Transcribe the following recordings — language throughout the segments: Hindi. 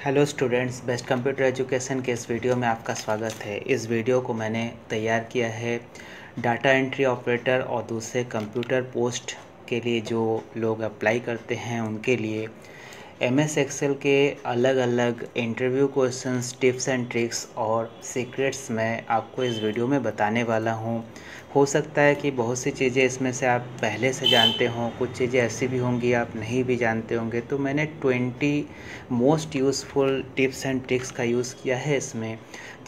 Hello students, best computer education के इस वीडियो में आपका स्वागत है। इस वीडियो को मैंने तैयार किया है डाटा एंट्री ऑपरेटर और दूसरे कंप्यूटर पोस्ट के लिए जो लोग अप्लाई करते हैं उनके लिए। एमएस एक्सेल के अलग अलग interview questions, tips and tricks और सीक्रेट्स मैं आपको इस वीडियो में बताने वाला हूं। हो सकता है कि बहुत सी चीज़ें इसमें से आप पहले से जानते हों, कुछ चीज़ें ऐसी भी होंगी आप नहीं भी जानते होंगे। तो मैंने 20 most useful tips and tricks का यूज़ किया है इसमें,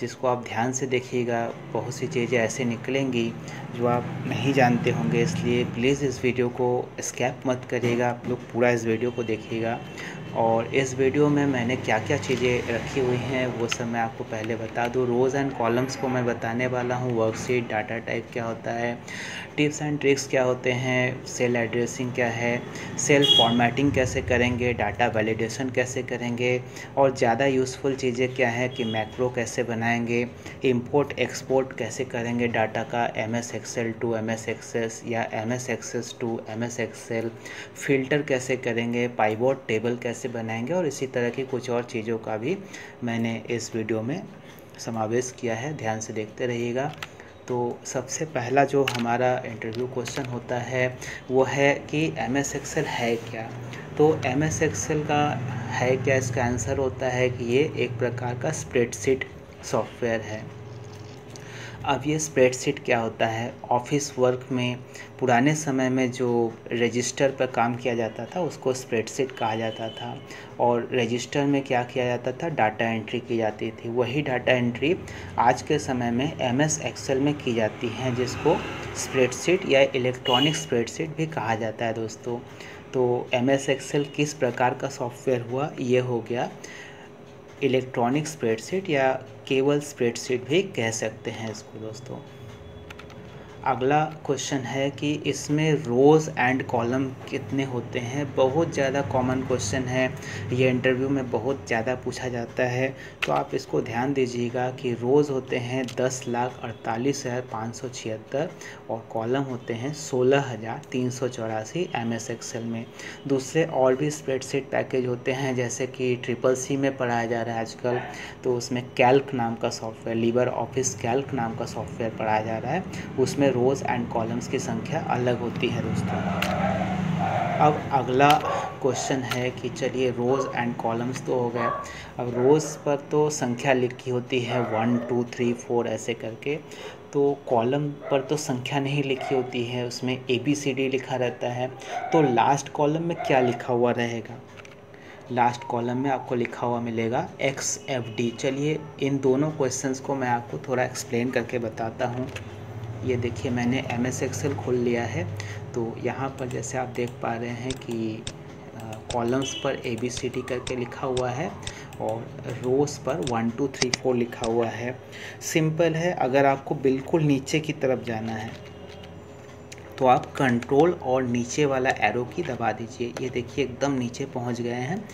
जिसको आप ध्यान से देखिएगा। बहुत सी चीज़ें ऐसे निकलेंगी जो आप नहीं जानते होंगे, इसलिए प्लीज़ इस वीडियो को स्किप मत करिएगा। आप लोग पूरा इस वीडियो को देखिएगा। और इस वीडियो में मैंने क्या क्या चीज़ें रखी हुई हैं वो सब मैं आपको पहले बता दूँ। रोज़ एंड कॉलम्स को मैं बताने वाला हूँ, वर्कशीट, डाटा टाइप क्या होता है, टिप्स एंड ट्रिक्स क्या होते हैं, सेल एड्रेसिंग क्या है, सेल फॉर्मेटिंग कैसे करेंगे, डाटा वैलिडेशन कैसे करेंगे, और ज़्यादा यूज़फुल चीज़ें क्या है कि मैक्रो कैसे बनाएंगे, इंपोर्ट एक्सपोर्ट कैसे करेंगे डाटा का M S excel to M S access या M S access to M S excel, filter कैसे करेंगे, पाइवोट टेबल कैसे बनाएंगे, और इसी तरह की कुछ और चीज़ों का भी मैंने इस वीडियो में समावेश किया है। ध्यान से देखते रहिएगा। तो सबसे पहला जो हमारा इंटरव्यू क्वेश्चन होता है वो है कि एम एस एक्सेल है क्या। तो एम एस एक्सेल का है क्या, इसका आंसर होता है कि ये एक प्रकार का स्प्रेडशीट सॉफ्टवेयर है। अब ये स्प्रेडशीट क्या होता है, ऑफिस वर्क में पुराने समय में जो रजिस्टर पर काम किया जाता था उसको स्प्रेडशीट कहा जाता था। और रजिस्टर में क्या किया जाता था, डाटा एंट्री की जाती थी। वही डाटा एंट्री आज के समय में एमएस एक्सेल में की जाती है, जिसको स्प्रेडशीट या इलेक्ट्रॉनिक स्प्रेडशीट भी कहा जाता है दोस्तों। तो एमएस एक्सेल किस प्रकार का सॉफ्टवेयर हुआ, ये हो गया इलेक्ट्रॉनिक स्प्रेडशीट, या केवल स्प्रेडशीट भी कह सकते हैं इसको दोस्तों। अगला क्वेश्चन है कि इसमें रोज़ एंड कॉलम कितने होते हैं। बहुत ज़्यादा कॉमन क्वेश्चन है, ये इंटरव्यू में बहुत ज़्यादा पूछा जाता है। तो आप इसको ध्यान दीजिएगा कि रोज़ होते हैं 10,48,576 और कॉलम होते हैं 16,384 एम एस एक्सेल में। दूसरे और भी स्प्रेडशीट पैकेज होते हैं, जैसे कि CCC में पढ़ाया जा रहा है आजकल, तो उसमें कैल्क नाम का सॉफ्टवेयर, लिबर ऑफिस कैल्क नाम का सॉफ्टवेयर पढ़ाया जा रहा है, उसमें रोज़ एंड कॉलम्स की संख्या अलग होती है दोस्तों। अब अगला क्वेश्चन है कि चलिए रोज़ एंड कॉलम्स तो हो गए, अब रोज़ पर तो संख्या लिखी होती है 1 2 3 4 ऐसे करके। तो कॉलम पर तो संख्या नहीं लिखी होती है, उसमें ABCD लिखा रहता है। तो लास्ट कॉलम में क्या लिखा हुआ रहेगा, लास्ट कॉलम में आपको लिखा हुआ मिलेगा XFD। चलिए इन दोनों क्वेश्चंस को मैं आपको थोड़ा एक्सप्लेन करके बताता हूँ। ये देखिए मैंने एम एस एक्सेल खोल लिया है। तो यहाँ पर जैसे आप देख पा रहे हैं कि कॉलम्स पर ABCD करके लिखा हुआ है और रोज़ पर 1 2 3 4 लिखा हुआ है। सिंपल है। अगर आपको बिल्कुल नीचे की तरफ जाना है तो आप कंट्रोल और नीचे वाला एरो की दबा दीजिए। ये देखिए एकदम नीचे पहुंच गए हैं।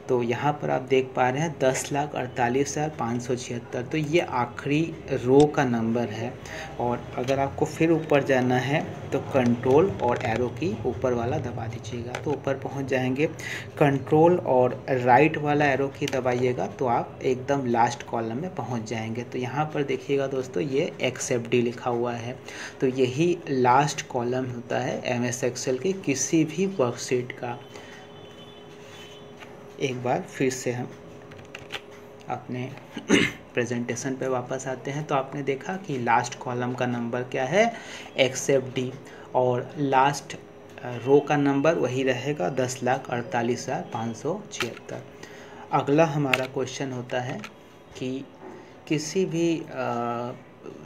तो यहाँ पर आप देख पा रहे हैं 10,48,576। तो ये आखिरी रो का नंबर है। और अगर आपको फिर ऊपर जाना है तो कंट्रोल और एरो की ऊपर वाला दबा दीजिएगा तो ऊपर पहुँच जाएंगे। कंट्रोल और राइट वाला एरो की दबाइएगा तो आप एकदम लास्ट कॉलम में पहुँच जाएंगे। तो यहाँ पर देखिएगा दोस्तों, ये XFD लिखा हुआ है। तो यही लास्ट कॉलम होता है एमएस एक्सेल की किसी भी वर्कशीट का। एक बार फिर से हम अपने प्रेजेंटेशन पे वापस आते हैं। तो आपने देखा कि लास्ट कॉलम का नंबर क्या है, XFD, और लास्ट रो का नंबर वही रहेगा 10,48,576। अगला हमारा क्वेश्चन होता है कि किसी भी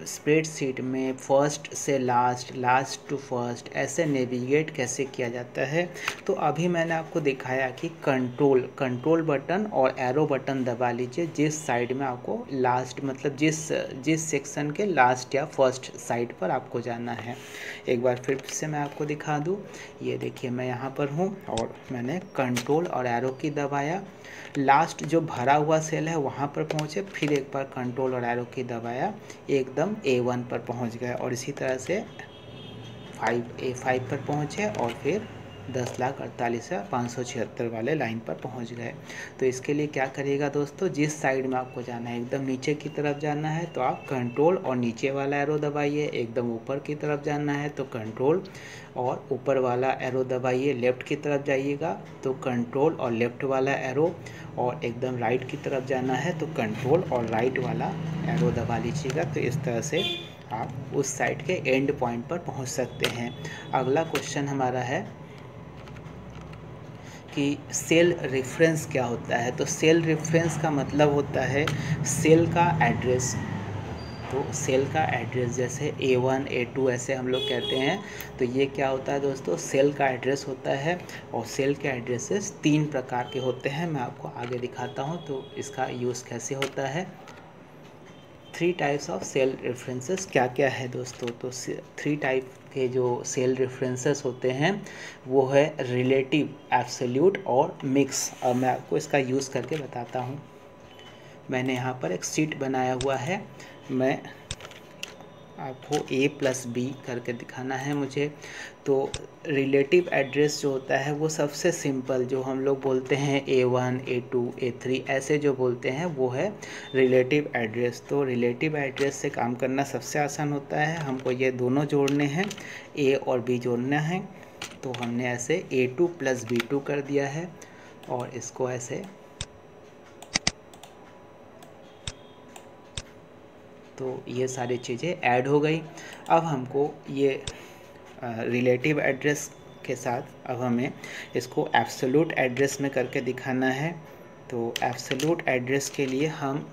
स्प्रेडशीट में फर्स्ट से लास्ट, लास्ट टू फर्स्ट ऐसे नेविगेट कैसे किया जाता है। तो अभी मैंने आपको दिखाया कि कंट्रोल बटन और एरो बटन दबा लीजिए जिस साइड में आपको लास्ट, मतलब जिस सेक्शन के लास्ट या फर्स्ट साइड पर आपको जाना है। एक बार फिर से मैं आपको दिखा दूँ। ये देखिए मैं यहाँ पर हूँ और मैंने कंट्रोल और एरो की दबाया, लास्ट जो भरा हुआ सेल है वहाँ पर पहुँचे, फिर एक बार कंट्रोल और एरो की दबाया, एकदम A1 पर पहुँच गए, और इसी तरह से A5 पर पहुँचे और फिर 10,48,576 वाले लाइन पर पहुंच गए। तो इसके लिए क्या करिएगा दोस्तों, जिस साइड में आपको जाना है, एकदम नीचे की तरफ जाना है तो आप कंट्रोल और नीचे वाला एरो दबाइए, एकदम ऊपर की तरफ जाना है तो कंट्रोल और ऊपर वाला एरो दबाइए, लेफ़्ट की तरफ जाइएगा तो कंट्रोल और लेफ़्ट वाला एरो, और एकदम राइट की तरफ जाना है तो कंट्रोल और राइट वाला एरो दबा लीजिएगा। तो इस तरह से आप उस साइड के एंड पॉइंट पर पहुंच सकते हैं। अगला क्वेश्चन हमारा है कि सेल रेफरेंस क्या होता है। तो सेल रेफरेंस का मतलब होता है सेल का एड्रेस। तो सेल का एड्रेस जैसे A1 A2 ऐसे हम लोग कहते हैं, तो ये क्या होता है दोस्तों, सेल का एड्रेस होता है। और सेल के एड्रेसेस 3 प्रकार के होते हैं, मैं आपको आगे दिखाता हूँ तो इसका यूज़ कैसे होता है। 3 टाइप्स ऑफ सेल रेफरेंसेस क्या क्या है दोस्तों। तो 3 टाइप के जो सेल रेफरेंसेस होते हैं वो है रिलेटिव, एब्सोल्यूट और मिक्स। और मैं आपको इसका यूज़ करके बताता हूँ। मैंने यहाँ पर एक शीट बनाया हुआ है, मैं आपको A+B करके दिखाना है मुझे। तो रिलेटिव एड्रेस जो होता है वो सबसे सिंपल, जो हम लोग बोलते हैं A1 A2 A3 ऐसे जो बोलते हैं वो है रिलेटिव एड्रेस। तो रिलेटिव एड्रेस से काम करना सबसे आसान होता है। हमको ये दोनों जोड़ने हैं, A और B जोड़ना है। तो हमने ऐसे A2 + B2 कर दिया है और इसको ऐसे, तो ये सारी चीज़ें ऐड हो गई। अब हमको ये रिलेटिव एड्रेस के साथ अब हमें इसको एब्सोल्यूट एड्रेस में करके दिखाना है। तो एब्सोल्यूट एड्रेस के लिए हम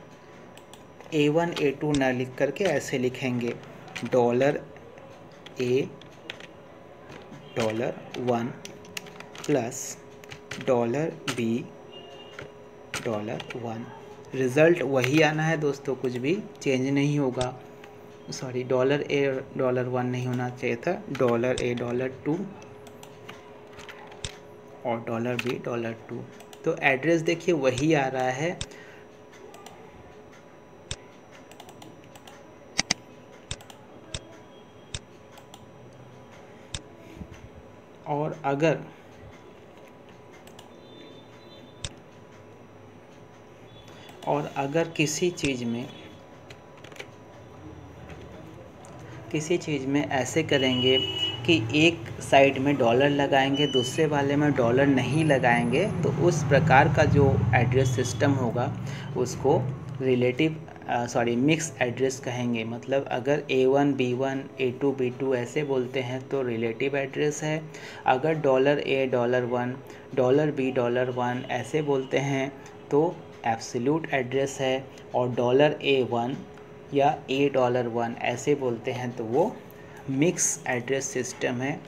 A1 A2 ना लिख करके ऐसे लिखेंगे $A $1 + $B $1। रिज़ल्ट वही आना है दोस्तों, कुछ भी चेंज नहीं होगा। सॉरी, $A $1 नहीं होना चाहिए था, $A $2 और $B $2। तो एड्रेस देखिए वही आ रहा है। और अगर किसी चीज़ में ऐसे करेंगे कि एक साइड में डॉलर लगाएंगे, दूसरे वाले में डॉलर नहीं लगाएंगे, तो उस प्रकार का जो एड्रेस सिस्टम होगा उसको मिक्स एड्रेस कहेंगे। मतलब अगर A1 B1 A2 B2 ऐसे बोलते हैं तो रिलेटिव एड्रेस है। अगर $A $1 $B $1 ऐसे बोलते हैं तो एब्सोल्यूट एड्रेस है। और $A1 या A $1 ऐसे बोलते हैं तो वो मिक्स एड्रेस सिस्टम है।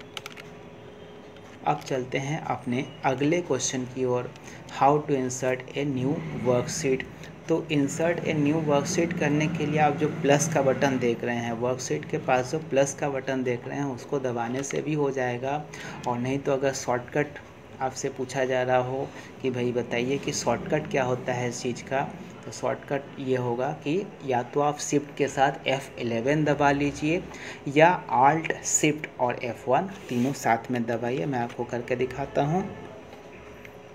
अब चलते हैं अपने अगले क्वेश्चन की ओर, how to insert a new worksheet. तो इंसर्ट ए न्यू वर्कशीट करने के लिए आप जो प्लस का बटन देख रहे हैं, वर्कशीट के पास जो प्लस का बटन देख रहे हैं उसको दबाने से भी हो जाएगा। और नहीं तो अगर शॉर्टकट आपसे पूछा जा रहा हो कि भाई बताइए कि शॉर्टकट क्या होता है इस चीज़ का, तो शॉर्टकट ये होगा कि या तो आप शिफ्ट के साथ F11 दबा लीजिए या Alt शिफ्ट और F1 तीनों साथ में दबाइए। मैं आपको करके दिखाता हूँ।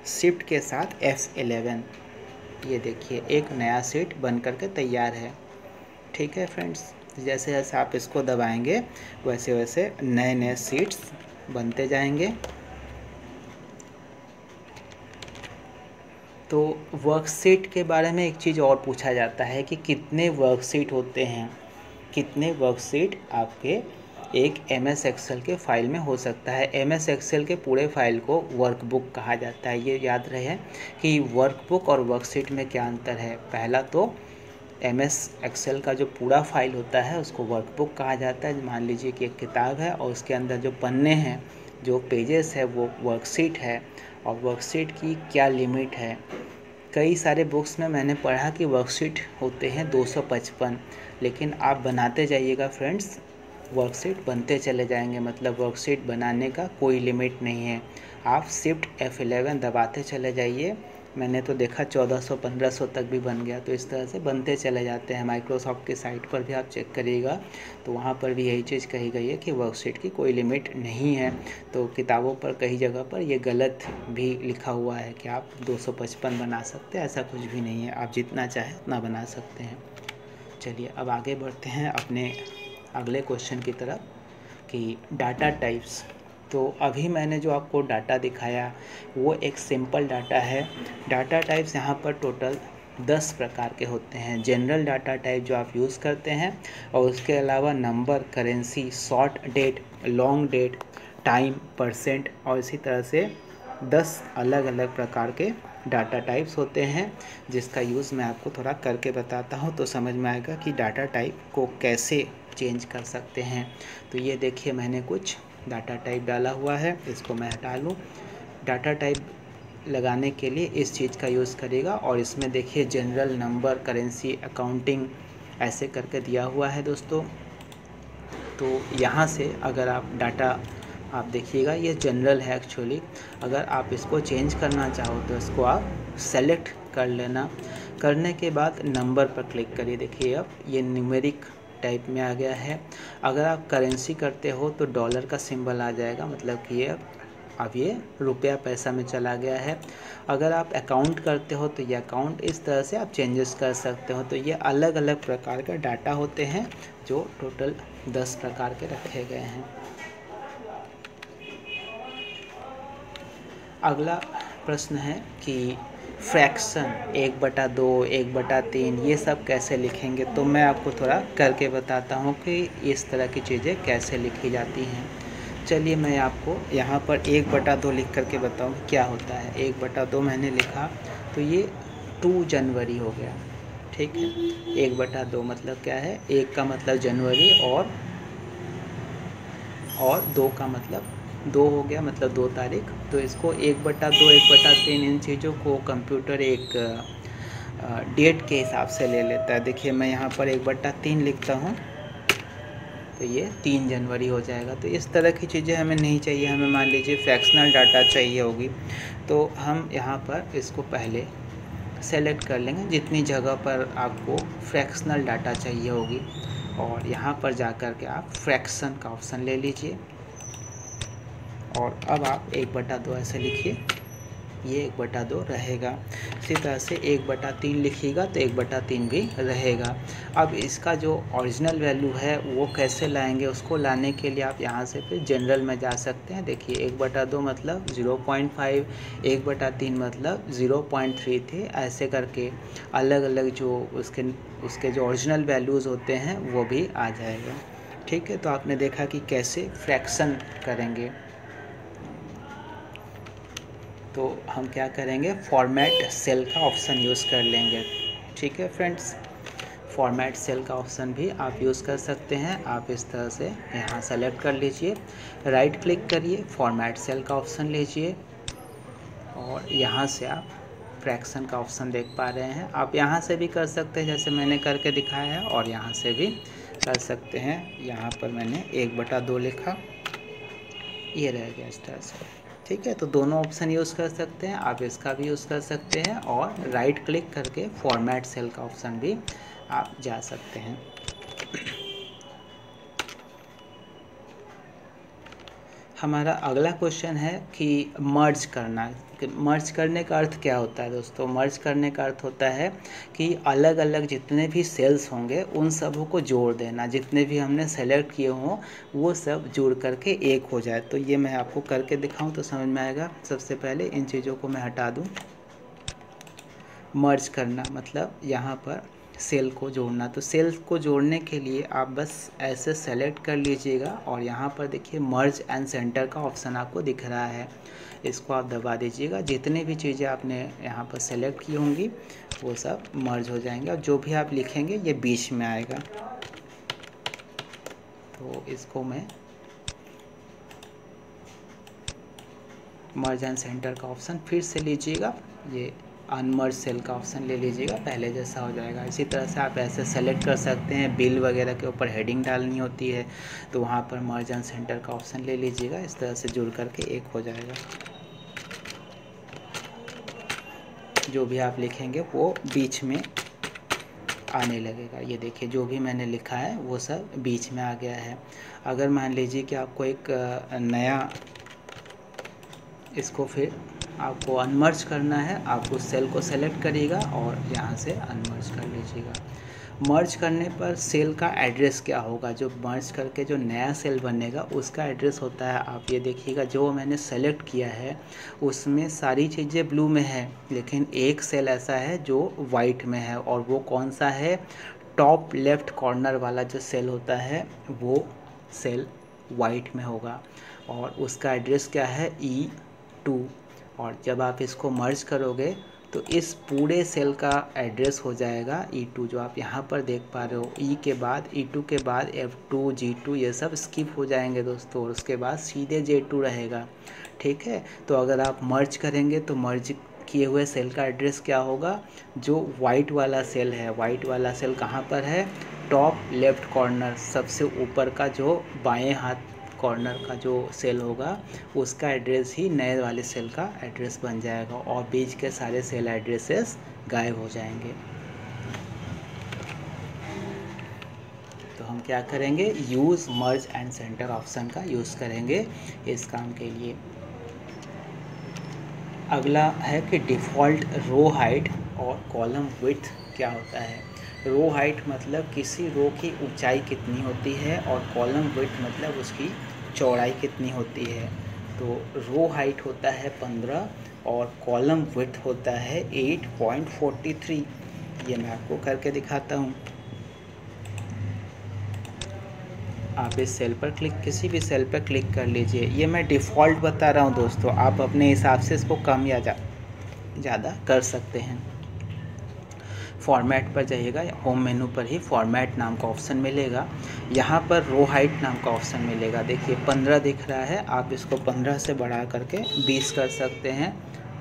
शिफ्ट के साथ F11, ये देखिए एक नया शीट बन करके तैयार है। ठीक है फ्रेंड्स, जैसे जैसे आप इसको दबाएंगे वैसे वैसे नए नए शीट्स बनते जाएंगे। तो वर्कशीट के बारे में एक चीज़ और पूछा जाता है कि कितने वर्कशीट होते हैं, कितने वर्कशीट आपके एक MS एक्सेल के फाइल में हो सकता है। MS एक्सेल के पूरे फाइल को वर्कबुक कहा जाता है। ये याद रहे कि वर्कबुक और वर्कशीट में क्या अंतर है। पहला तो MS एक्सेल का जो पूरा फाइल होता है उसको वर्कबुक कहा जाता है। मान लीजिए कि एक किताब है और उसके अंदर जो पन्ने हैं, जो पेजेस है, वो वर्कशीट है। और वर्कशीट की क्या लिमिट है, कई सारे बुक्स में मैंने पढ़ा कि वर्कशीट होते हैं 255, लेकिन आप बनाते जाइएगा फ्रेंड्स, वर्कशीट बनते चले जाएंगे। मतलब वर्कशीट बनाने का कोई लिमिट नहीं है। आप शिफ्ट F11 दबाते चले जाइए मैंने तो देखा 1400-1500 तक भी बन गया। तो इस तरह से बनते चले जाते हैं। माइक्रोसॉफ्ट की साइट पर भी आप चेक करिएगा तो वहाँ पर भी यही चीज़ कही गई है कि वर्कशीट की कोई लिमिट नहीं है। तो किताबों पर कई जगह पर ये गलत भी लिखा हुआ है कि आप 255 बना सकते हैं, ऐसा कुछ भी नहीं है, आप जितना चाहें उतना बना सकते हैं। चलिए अब आगे बढ़ते हैं अपने अगले क्वेश्चन की तरफ कि डाटा टाइप्स। तो अभी मैंने जो आपको डाटा दिखाया वो एक सिंपल डाटा है। डाटा टाइप्स यहाँ पर टोटल 10 प्रकार के होते हैं। जनरल डाटा टाइप जो आप यूज़ करते हैं, और उसके अलावा number, currency, short date, long date, time, percent, और इसी तरह से 10 अलग अलग प्रकार के डाटा टाइप्स होते हैं, जिसका यूज़ मैं आपको थोड़ा करके बताता हूँ तो समझ में आएगा कि डाटा टाइप को कैसे चेंज कर सकते हैं। तो ये देखिए मैंने कुछ डाटा टाइप डाला हुआ है, इसको मैं हटा लूँ। डाटा टाइप लगाने के लिए इस चीज़ का यूज़ करिएगा, और इसमें देखिए जनरल, नंबर, करेंसी, अकाउंटिंग ऐसे करके दिया हुआ है दोस्तों। तो यहाँ से अगर आप डाटा आप देखिएगा ये जनरल है एक्चुअली। अगर आप इसको चेंज करना चाहो तो इसको आप सेलेक्ट कर लेना। करने के बाद नंबर पर क्लिक करिए। देखिए अब ये न्यूमेरिक टाइप में आ गया है। अगर आप करेंसी करते हो तो डॉलर का सिंबल आ जाएगा, मतलब कि ये अब ये रुपया पैसा में चला गया है। अगर आप अकाउंट करते हो तो ये अकाउंट, इस तरह से आप चेंजेस कर सकते हो। तो ये अलग अलग प्रकार का डाटा होते हैं जो टोटल 10 प्रकार के रखे गए हैं। अगला प्रश्न है कि फ्रैक्शन 1/2, 1/3 ये सब कैसे लिखेंगे। तो मैं आपको थोड़ा करके बताता हूँ कि इस तरह की चीज़ें कैसे लिखी जाती हैं। चलिए मैं आपको यहाँ पर 1/2 लिख करके बताऊँ क्या होता है। 1/2 मैंने लिखा तो ये 2 जनवरी हो गया, ठीक है। 1/2 मतलब क्या है, 1 का मतलब जनवरी और 2 का मतलब 2 हो गया, मतलब 2 तारीख। तो इसको 1/2, 1/3 इन चीज़ों को कंप्यूटर एक डेट के हिसाब से ले लेता है। देखिए मैं यहाँ पर 1/3 लिखता हूँ तो ये 3 जनवरी हो जाएगा। तो इस तरह की चीज़ें हमें नहीं चाहिए। हमें मान लीजिए फ्रैक्शनल डाटा चाहिए होगी तो हम यहाँ पर इसको पहले सेलेक्ट कर लेंगे जितनी जगह पर आपको फ्रैक्शनल डाटा चाहिए होगी, और यहाँ पर जा कर के आप फ्रैक्शन का ऑप्शन ले लीजिए। और अब आप 1/2 ऐसे लिखिए, ये 1/2 रहेगा। इसी तरह से 1/3 लिखिएगा तो 1/3 भी रहेगा। अब इसका जो ओरिजिनल वैल्यू है वो कैसे लाएंगे, उसको लाने के लिए आप यहाँ से फिर जनरल में जा सकते हैं। देखिए 1/2 मतलब 0.5, 1/3 मतलब 0.3 थे, ऐसे करके अलग अलग जो उसके जो ओरिजिनल वैल्यूज़ होते हैं वो भी आ जाएगा, ठीक है। तो आपने देखा कि कैसे फ्रैक्शन करेंगे। तो हम क्या करेंगे, फॉर्मेट सेल का ऑप्शन यूज़ कर लेंगे, ठीक है फ्रेंड्स। फॉर्मेट सेल का ऑप्शन भी आप यूज़ कर सकते हैं। आप इस तरह से यहाँ सेलेक्ट कर लीजिए, राइट क्लिक करिए, फॉर्मेट सेल का ऑप्शन लीजिए, और यहाँ से आप फ्रैक्शन का ऑप्शन देख पा रहे हैं। आप यहाँ से भी कर सकते हैं जैसे मैंने करके दिखाया है, और यहाँ से भी कर सकते हैं। यहाँ पर मैंने 1/2 लिखा, ये रह गया इस तरह से, ठीक है। तो दोनों ऑप्शन यूज़ कर सकते हैं, आप इसका भी यूज़ कर सकते हैं, और राइट क्लिक करके फॉर्मेट सेल का ऑप्शन भी आप जा सकते हैं। हमारा अगला क्वेश्चन है कि मर्ज करना। मर्ज करने का अर्थ क्या होता है दोस्तों, मर्ज करने का अर्थ होता है कि अलग अलग जितने भी सेल्स होंगे उन सबों को जोड़ देना, जितने भी हमने सेलेक्ट किए हों वो सब जुड़ करके एक हो जाए। तो ये मैं आपको करके दिखाऊं तो समझ में आएगा। सबसे पहले इन चीज़ों को मैं हटा दूं। मर्ज करना मतलब यहाँ पर सेल को जोड़ना। तो सेल को जोड़ने के लिए आप बस ऐसे सेलेक्ट कर लीजिएगा, और यहाँ पर देखिए मर्ज एंड सेंटर का ऑप्शन आपको दिख रहा है, इसको आप दबा दीजिएगा। जितनी भी चीज़ें आपने यहाँ पर सेलेक्ट की होंगी वो सब मर्ज हो जाएंगे, और जो भी आप लिखेंगे ये बीच में आएगा। तो इसको मैं मर्ज एंड सेंटर का ऑप्शन फिर से लीजिएगा, ये अनमर्ज सेल का ऑप्शन ले लीजिएगा, पहले जैसा हो जाएगा। इसी तरह से आप ऐसे सेलेक्ट कर सकते हैं। बिल वगैरह के ऊपर हेडिंग डालनी होती है तो वहाँ पर मर्ज एंड सेंटर का ऑप्शन ले लीजिएगा, इस तरह से जुड़ करके एक हो जाएगा। जो भी आप लिखेंगे वो बीच में आने लगेगा। ये देखिए जो भी मैंने लिखा है वो सब बीच में आ गया है। अगर मान लीजिए कि आपको एक नया, इसको फिर आपको अनमर्ज करना है, आप उस सेल को सेलेक्ट करिएगा और यहाँ से अनमर्ज कर लीजिएगा। मर्ज करने पर सेल का एड्रेस क्या होगा, जो मर्ज करके जो नया सेल बनेगा उसका एड्रेस होता है, आप ये देखिएगा जो मैंने सेलेक्ट किया है उसमें सारी चीज़ें ब्लू में है, लेकिन एक सेल ऐसा है जो वाइट में है, और वो कौन सा है, टॉप लेफ़्ट कॉर्नर वाला जो सेल होता है वो सेल वाइट में होगा, और उसका एड्रेस क्या है, E2। और जब आप इसको मर्ज करोगे तो इस पूरे सेल का एड्रेस हो जाएगा E2, जो आप यहाँ पर देख पा रहे हो। E के बाद E2 के बाद F2 G2 ये सब स्किप हो जाएंगे दोस्तों, और उसके बाद सीधे J2 रहेगा। ठीक है, तो अगर आप मर्ज करेंगे तो मर्ज किए हुए सेल का एड्रेस क्या होगा, जो वाइट वाला सेल है, वाइट वाला सेल कहाँ पर है, टॉप लेफ़्ट कॉर्नर, सबसे ऊपर का जो बाएं हाथ कॉर्नर का जो सेल होगा उसका एड्रेस ही नए वाले सेल का एड्रेस बन जाएगा, और बीच के सारे सेल एड्रेसेस गायब हो जाएंगे। तो हम क्या करेंगे, use merge and centre option का यूज़ करेंगे इस काम के लिए। अगला है कि डिफ़ॉल्ट रो हाइट और कॉलम विड्थ क्या होता है। रो हाइट मतलब किसी रो की ऊंचाई कितनी होती है, और कॉलम विड्थ मतलब उसकी चौड़ाई कितनी होती है। तो रो हाइट होता है 15 और कॉलम विड्थ होता है 8.43। ये मैं आपको करके दिखाता हूँ। आप इस सेल पर क्लिक, किसी भी सेल पर क्लिक कर लीजिए। ये मैं डिफ़ॉल्ट बता रहा हूँ दोस्तों, आप अपने हिसाब से इसको कम या ज़्यादा कर सकते हैं। फॉर्मेट पर जाइएगा, होम मेनू पर ही फॉर्मेट नाम का ऑप्शन मिलेगा, यहाँ पर रो हाइट नाम का ऑप्शन मिलेगा। देखिए 15 दिख रहा है, आप इसको 15 से बढ़ा करके 20 कर सकते हैं,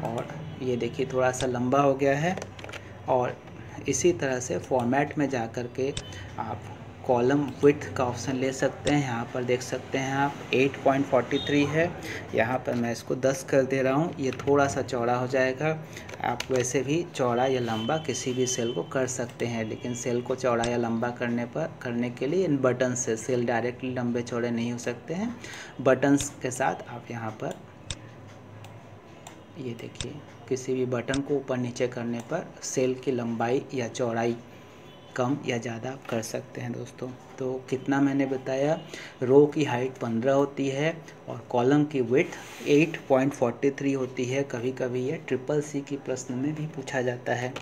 और ये देखिए थोड़ा सा लंबा हो गया है। और इसी तरह से फॉर्मेट में जा कर के आप कॉलम विड्थ का ऑप्शन ले सकते हैं। यहाँ पर देख सकते हैं आप 8.43 है, यहाँ पर मैं इसको 10 कर दे रहा हूँ, ये थोड़ा सा चौड़ा हो जाएगा। आप वैसे भी चौड़ा या लंबा किसी भी सेल को कर सकते हैं, लेकिन सेल को चौड़ा या लंबा करने के लिए इन बटन से सेल डायरेक्टली लंबे चौड़े नहीं हो सकते हैं। बटन्स के साथ आप यहाँ पर ये देखिए किसी भी बटन को ऊपर नीचे करने पर सेल की लंबाई या चौड़ाई कम या ज़्यादा आप कर सकते हैं दोस्तों। तो कितना मैंने बताया, रो की हाइट 15 होती है और कॉलम की विड्थ 8.43 होती है। कभी कभी ये CCC की प्रश्न में भी पूछा जाता है।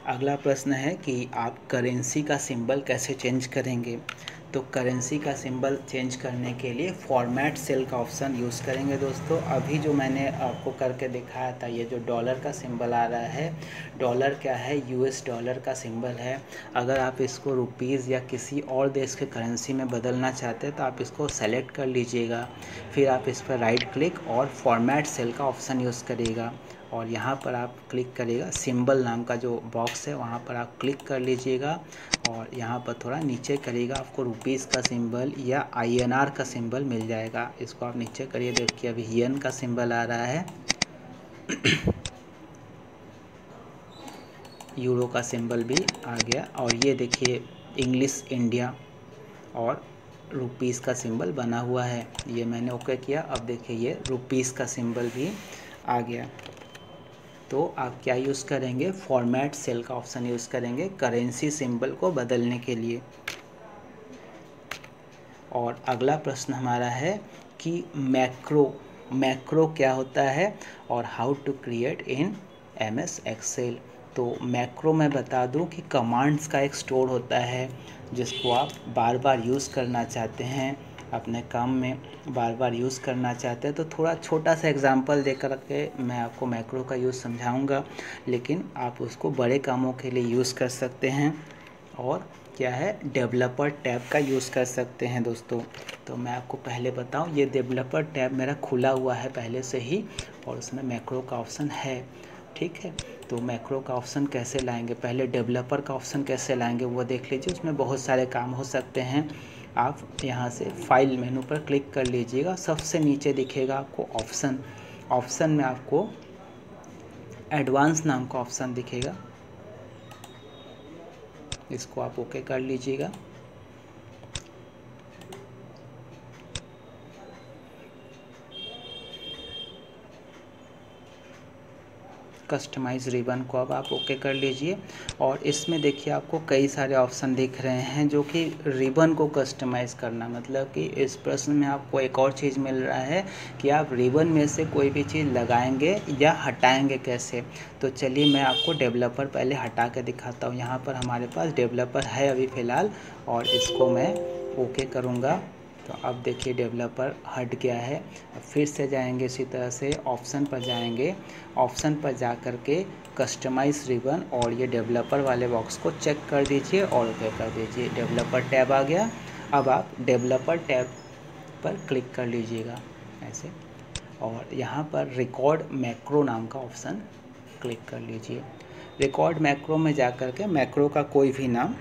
अगला प्रश्न है कि आप करेंसी का सिंबल कैसे चेंज करेंगे। तो करेंसी का सिंबल चेंज करने के लिए फॉर्मेट सेल का ऑप्शन यूज़ करेंगे दोस्तों। अभी जो मैंने आपको करके दिखाया था, ये जो डॉलर का सिंबल आ रहा है, डॉलर क्या है, US डॉलर का सिंबल है। अगर आप इसको रुपीज़ या किसी और देश के करेंसी में बदलना चाहते हैं तो आप इसको सेलेक्ट कर लीजिएगा, फिर आप इस पर राइट क्लिक और फॉर्मेट सेल का ऑप्शन यूज़ करिएगा, और यहाँ पर आप क्लिक करिएगा, सिंबल नाम का जो बॉक्स है वहाँ पर आप क्लिक कर लीजिएगा, और यहाँ पर थोड़ा नीचे करिएगा, आपको रुपीज़ का सिंबल या INR का सिंबल मिल जाएगा। इसको आप नीचे करिए, देखिए अभी येन का सिंबल आ रहा है, यूरो का सिंबल भी आ गया, और ये देखिए इंग्लिश इंडिया और रुपीज़ का सिंबल बना हुआ है। ये मैंने ओके किया, अब देखिए ये रुपीज़ का सिंबल भी आ गया। तो आप क्या यूज़ करेंगे, फॉर्मेट सेल का ऑप्शन यूज़ करेंगे करेंसी सिंबल को बदलने के लिए। और अगला प्रश्न हमारा है कि मैक्रो क्या होता है और how to create in MS Excel. तो मैक्रो मैं बता दूं कि कमांड्स का एक स्टोर होता है जिसको आप बार बार यूज़ करना चाहते हैं, अपने काम में बार बार यूज़ करना चाहते हैं। तो थोड़ा छोटा सा एग्जांपल दे कर के मैं आपको मैक्रो का यूज़ समझाऊंगा, लेकिन आप उसको बड़े कामों के लिए यूज़ कर सकते हैं। और क्या है, डेवलपर टैब का यूज़ कर सकते हैं दोस्तों। तो मैं आपको पहले बताऊं, ये डेवलपर टैब मेरा खुला हुआ है पहले से ही, और उसमें मैक्रो का ऑप्शन है। ठीक है, तो मैक्रो का ऑप्शन कैसे लाएंगे, पहले डेवलपर का ऑप्शन कैसे लाएंगे वो देख लीजिए। उसमें बहुत सारे काम हो सकते हैं, आप यहाँ से फाइल मेनू पर क्लिक कर लीजिएगा। सबसे नीचे दिखेगा आपको ऑप्शन में आपको एडवांस नाम का ऑप्शन दिखेगा, इसको आप ओके कर लीजिएगा। कस्टमाइज रिबन को अब आप ओके कर लीजिए। और इसमें देखिए आपको कई सारे ऑप्शन दिख रहे हैं जो कि रिबन को कस्टमाइज़ करना, मतलब कि इस प्रश्न में आपको एक और चीज़ मिल रहा है कि आप रिबन में से कोई भी चीज़ लगाएंगे या हटाएंगे कैसे। तो चलिए मैं आपको डेवलपर पहले हटा के दिखाता हूँ। यहाँ पर हमारे पास डेवलपर है अभी फ़िलहाल, और इसको मैं ओके करूँगा तो अब देखिए डेवलपर हट गया है। फिर से जाएंगे इसी तरह से ऑप्शन पर जाएंगे, ऑप्शन पर जा कर के कस्टमाइज रिबन और ये डेवलपर वाले बॉक्स को चेक कर दीजिए और ओके कर दीजिए। डेवलपर टैब आ गया। अब आप डेवलपर टैब पर क्लिक कर लीजिएगा ऐसे, और यहाँ पर रिकॉर्ड मैक्रो नाम का ऑप्शन क्लिक कर लीजिए। रिकॉर्ड मैक्रो में जा कर के मैक्रो का कोई भी नाम,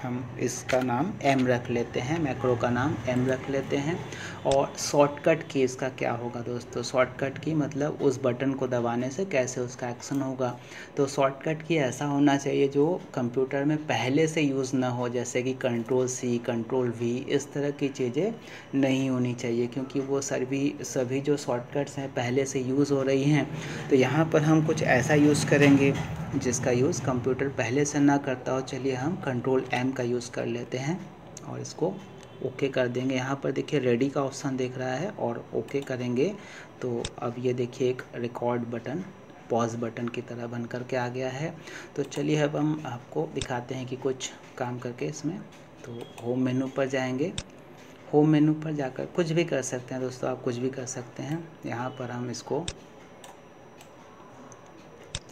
हम इसका नाम एम रख लेते हैं, मैक्रो का नाम एम रख लेते हैं। और शॉर्टकट की इसका क्या होगा दोस्तों, शॉर्टकट की मतलब उस बटन को दबाने से कैसे उसका एक्शन होगा। तो शॉर्टकट की ऐसा होना चाहिए जो कंप्यूटर में पहले से यूज़ ना हो, जैसे कि कंट्रोल-C, कंट्रोल-V, इस तरह की चीज़ें नहीं होनी चाहिए, क्योंकि वो सभी जो शॉर्टकट्स हैं पहले से यूज़ हो रही हैं। तो यहाँ पर हम कुछ ऐसा यूज़ करेंगे जिसका यूज़ कंप्यूटर पहले से ना करता हो। चलिए हम कंट्रोल M का यूज़ कर लेते हैं और इसको ओके कर देंगे। यहाँ पर देखिए रेडी का ऑप्शन दिख रहा है और ओके करेंगे तो अब ये देखिए एक रिकॉर्ड बटन पॉज बटन की तरह बन कर के आ गया है। तो चलिए अब हम आपको दिखाते हैं कि कुछ काम करके इसमें। तो होम मेनू पर जाएंगे, होम मेनू पर जाकर कुछ भी कर सकते हैं दोस्तों, आप कुछ भी कर सकते हैं। यहाँ पर हम इसको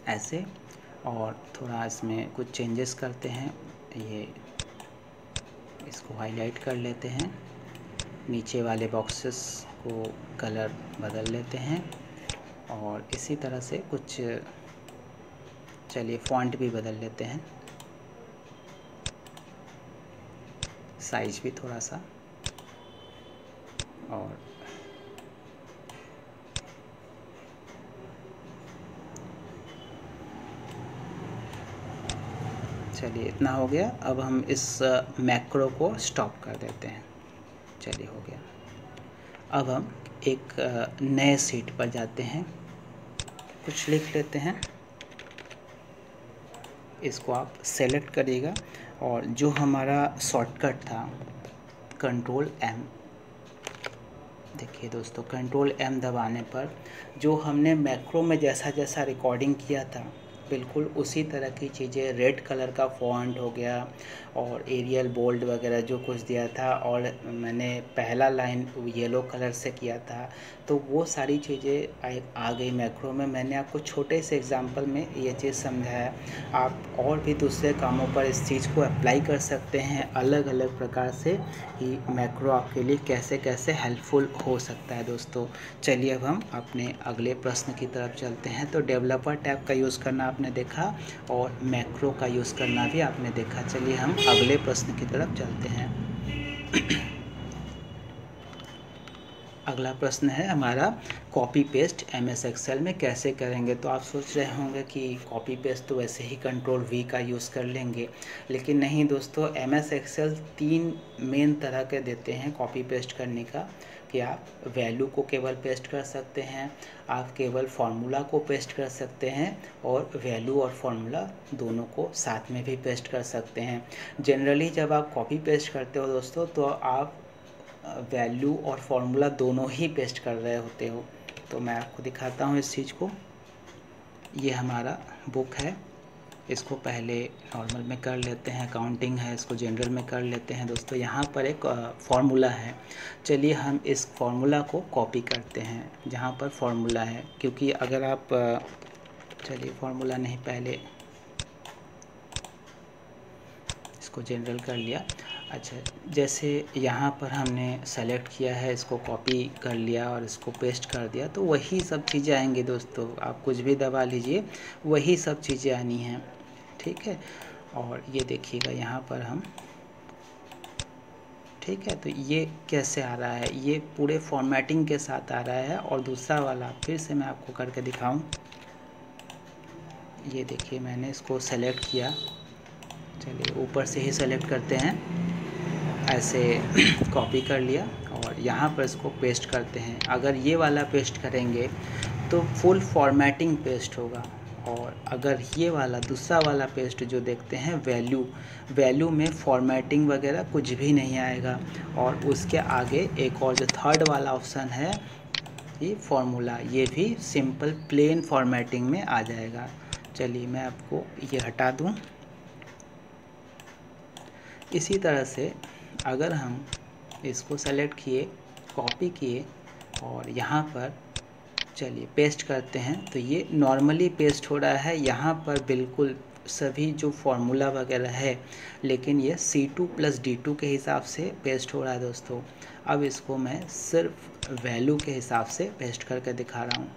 ऐसे और थोड़ा इसमें कुछ चेंजेस करते हैं, ये इसको हाईलाइट कर लेते हैं, नीचे वाले बॉक्सेस को कलर बदल लेते हैं और इसी तरह से कुछ, चलिए फ़ॉन्ट भी बदल लेते हैं, साइज भी थोड़ा सा, और चलिए इतना हो गया। अब हम इस मैक्रो को स्टॉप कर देते हैं। चलिए हो गया। अब हम एक नए शीट पर जाते हैं, कुछ लिख लेते हैं, इसको आप सेलेक्ट करिएगा और जो हमारा शॉर्टकट था कंट्रोल M, देखिए दोस्तों कंट्रोल M दबाने पर जो हमने मैक्रो में जैसा जैसा रिकॉर्डिंग किया था बिल्कुल उसी तरह की चीज़ें, रेड कलर का फ़ॉन्ट हो गया और एरियल बोल्ड वगैरह जो कुछ दिया था, और मैंने पहला लाइन येलो कलर से किया था, तो वो सारी चीज़ें आ गई मैक्रो में। मैंने आपको छोटे से एग्जांपल में ये चीज़ समझाया। आप और भी दूसरे कामों पर इस चीज़ को अप्लाई कर सकते हैं अलग अलग प्रकार से कि मैक्रो आपके लिए कैसे कैसे हेल्पफुल हो सकता है दोस्तों। चलिए अब हम अपने अगले प्रश्न की तरफ चलते हैं। तो डेवलपर टैब का यूज़ करना आपने देखा और मैक्रो का यूज़ करना भी आपने देखा। चलिए हम अगले प्रश्न की तरफ चलते हैं। अगला प्रश्न है हमारा कॉपी पेस्ट MS एक्सेल में कैसे करेंगे। तो आप सोच रहे होंगे कि कॉपी पेस्ट तो वैसे ही कंट्रोल V का यूज़ कर लेंगे, लेकिन नहीं दोस्तों, MS एक्सेल 3 मेन तरह के देते हैं कॉपी पेस्ट करने का, कि आप वैल्यू को केवल पेस्ट कर सकते हैं, आप केवल फार्मूला को पेस्ट कर सकते हैं, और वैल्यू और फार्मूला दोनों को साथ में भी पेस्ट कर सकते हैं। जनरली जब आप कॉपी पेस्ट करते हो दोस्तों तो आप वैल्यू और फार्मूला दोनों ही पेस्ट कर रहे होते हो। तो मैं आपको दिखाता हूँ इस चीज़ को। ये हमारा बुक है, इसको पहले नॉर्मल में कर लेते हैं, काउंटिंग है इसको जनरल में कर लेते हैं दोस्तों। यहाँ पर एक फार्मूला है, चलिए हम इस फार्मूला को कॉपी करते हैं जहाँ पर फार्मूला है, क्योंकि अगर आप चलिए फार्मूला नहीं, पहले इसको जनरल कर लिया। अच्छा, जैसे यहाँ पर हमने सेलेक्ट किया है, इसको कॉपी कर लिया और इसको पेस्ट कर दिया, तो वही सब चीज़ें आएंगी दोस्तों। आप कुछ भी दबा लीजिए, वही सब चीज़ें आनी हैं, ठीक है। और ये देखिएगा यहाँ पर हम ठीक है। तो ये कैसे आ रहा है, ये पूरे फॉर्मेटिंग के साथ आ रहा है। और दूसरा वाला फिर से मैं आपको करके दिखाऊं, ये देखिए मैंने इसको सेलेक्ट किया, चलिए ऊपर से ही सेलेक्ट करते हैं, ऐसे कॉपी कर लिया और यहाँ पर इसको पेस्ट करते हैं। अगर ये वाला पेस्ट करेंगे तो फुल फॉर्मेटिंग पेस्ट होगा, और अगर ये वाला दूसरा वाला पेस्ट जो देखते हैं वैल्यू में फॉर्मेटिंग वगैरह कुछ भी नहीं आएगा। और उसके आगे एक और जो थर्ड वाला ऑप्शन है ये फार्मूला, ये भी सिंपल प्लेन फॉर्मेटिंग में आ जाएगा। चलिए मैं आपको ये हटा दूँ। इसी तरह से अगर हम इसको सेलेक्ट किए, कॉपी किए और यहाँ पर चलिए पेस्ट करते हैं, तो ये नॉर्मली पेस्ट हो रहा है यहाँ पर बिल्कुल सभी जो फार्मूला वगैरह है, लेकिन ये C2 + D2 के हिसाब से पेस्ट हो रहा है दोस्तों। अब इसको मैं सिर्फ वैल्यू के हिसाब से पेस्ट करके दिखा रहा हूँ।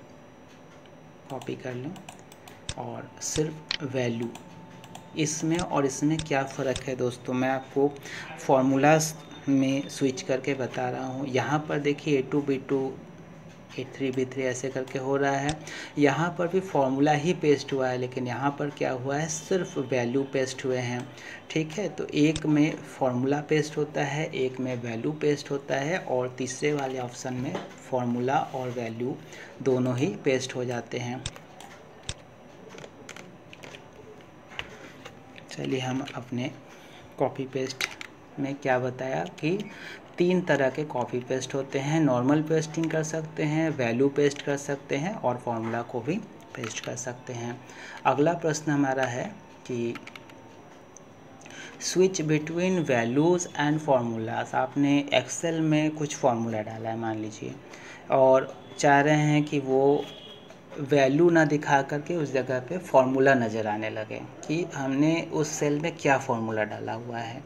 कॉपी कर लूँ और सिर्फ वैल्यू, इसमें और इसमें क्या फ़र्क है दोस्तों, मैं आपको फार्मूलाज में स्विच करके बता रहा हूँ। यहाँ पर देखिए A2 B2 A3 B3 ऐसे करके हो रहा है, यहाँ पर भी फार्मूला ही पेस्ट हुआ है, लेकिन यहाँ पर क्या हुआ है, सिर्फ वैल्यू पेस्ट हुए हैं। ठीक है, तो एक में फार्मूला पेस्ट होता है, एक में वैल्यू पेस्ट होता है, और तीसरे वाले ऑप्शन में फार्मूला और वैल्यू दोनों ही पेस्ट हो जाते हैं। चलिए हम अपने कॉपी पेस्ट में क्या बताया कि 3 तरह के कॉपी पेस्ट होते हैं। नॉर्मल पेस्टिंग कर सकते हैं, वैल्यू पेस्ट कर सकते हैं और फॉर्मूला को भी पेस्ट कर सकते हैं। अगला प्रश्न हमारा है कि switch between values and formulas. आपने एक्सेल में कुछ फार्मूला डाला है मान लीजिए, और चाह रहे हैं कि वो वैल्यू ना दिखा करके उस जगह पे फार्मूला नज़र आने लगे कि हमने उस सेल में क्या फार्मूला डाला हुआ है।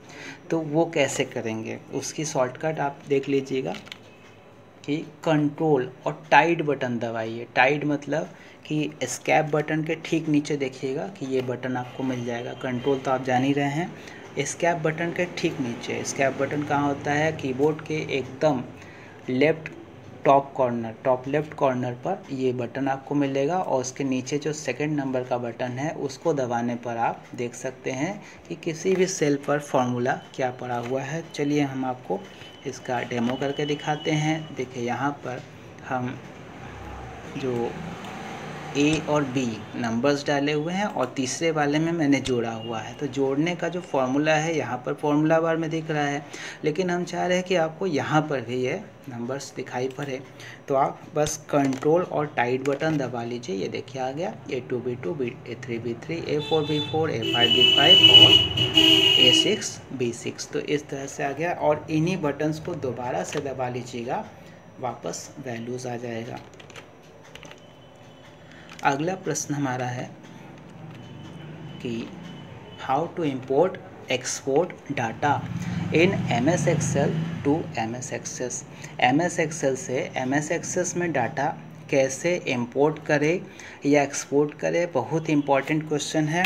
तो वो कैसे करेंगे, उसकी शॉर्टकट आप देख लीजिएगा कि कंट्रोल और टाइट बटन दबाइए। टाइट मतलब कि एस्केप बटन के ठीक नीचे देखिएगा कि ये बटन आपको मिल जाएगा। कंट्रोल तो आप जान ही रहे हैं, एस्केप बटन के ठीक नीचे। एस्केप बटन कहाँ होता है, कीबोर्ड के एकदम लेफ्ट टॉप लेफ्ट कॉर्नर पर ये बटन आपको मिलेगा, और उसके नीचे जो सेकंड नंबर का बटन है उसको दबाने पर आप देख सकते हैं कि किसी भी सेल पर फार्मूला क्या पड़ा हुआ है। चलिए हम आपको इसका डेमो करके दिखाते हैं। देखिए यहाँ पर हम जो A और B नंबर्स डाले हुए हैं और तीसरे वाले में मैंने जोड़ा हुआ है। तो जोड़ने का जो फार्मूला है यहाँ पर फार्मूला बार में दिख रहा है, लेकिन हम चाह रहे हैं कि आपको यहाँ पर भी ये नंबर्स दिखाई पड़े। तो आप बस कंट्रोल और टाइट बटन दबा लीजिए, ये देखिए आ गया A2 B2 A3 B3 A4 B4 A5 B5 और A6 B6। तो इस तरह से आ गया, और इन्हीं बटन्स को दोबारा से दबा लीजिएगा, वापस वैल्यूज़ आ जाएगा। अगला प्रश्न हमारा है कि how to import export data in MS Excel to MS Access। MS Excel से MS Access में डाटा कैसे इंपोर्ट करें या एक्सपोर्ट करें, बहुत इम्पॉर्टेंट क्वेश्चन है।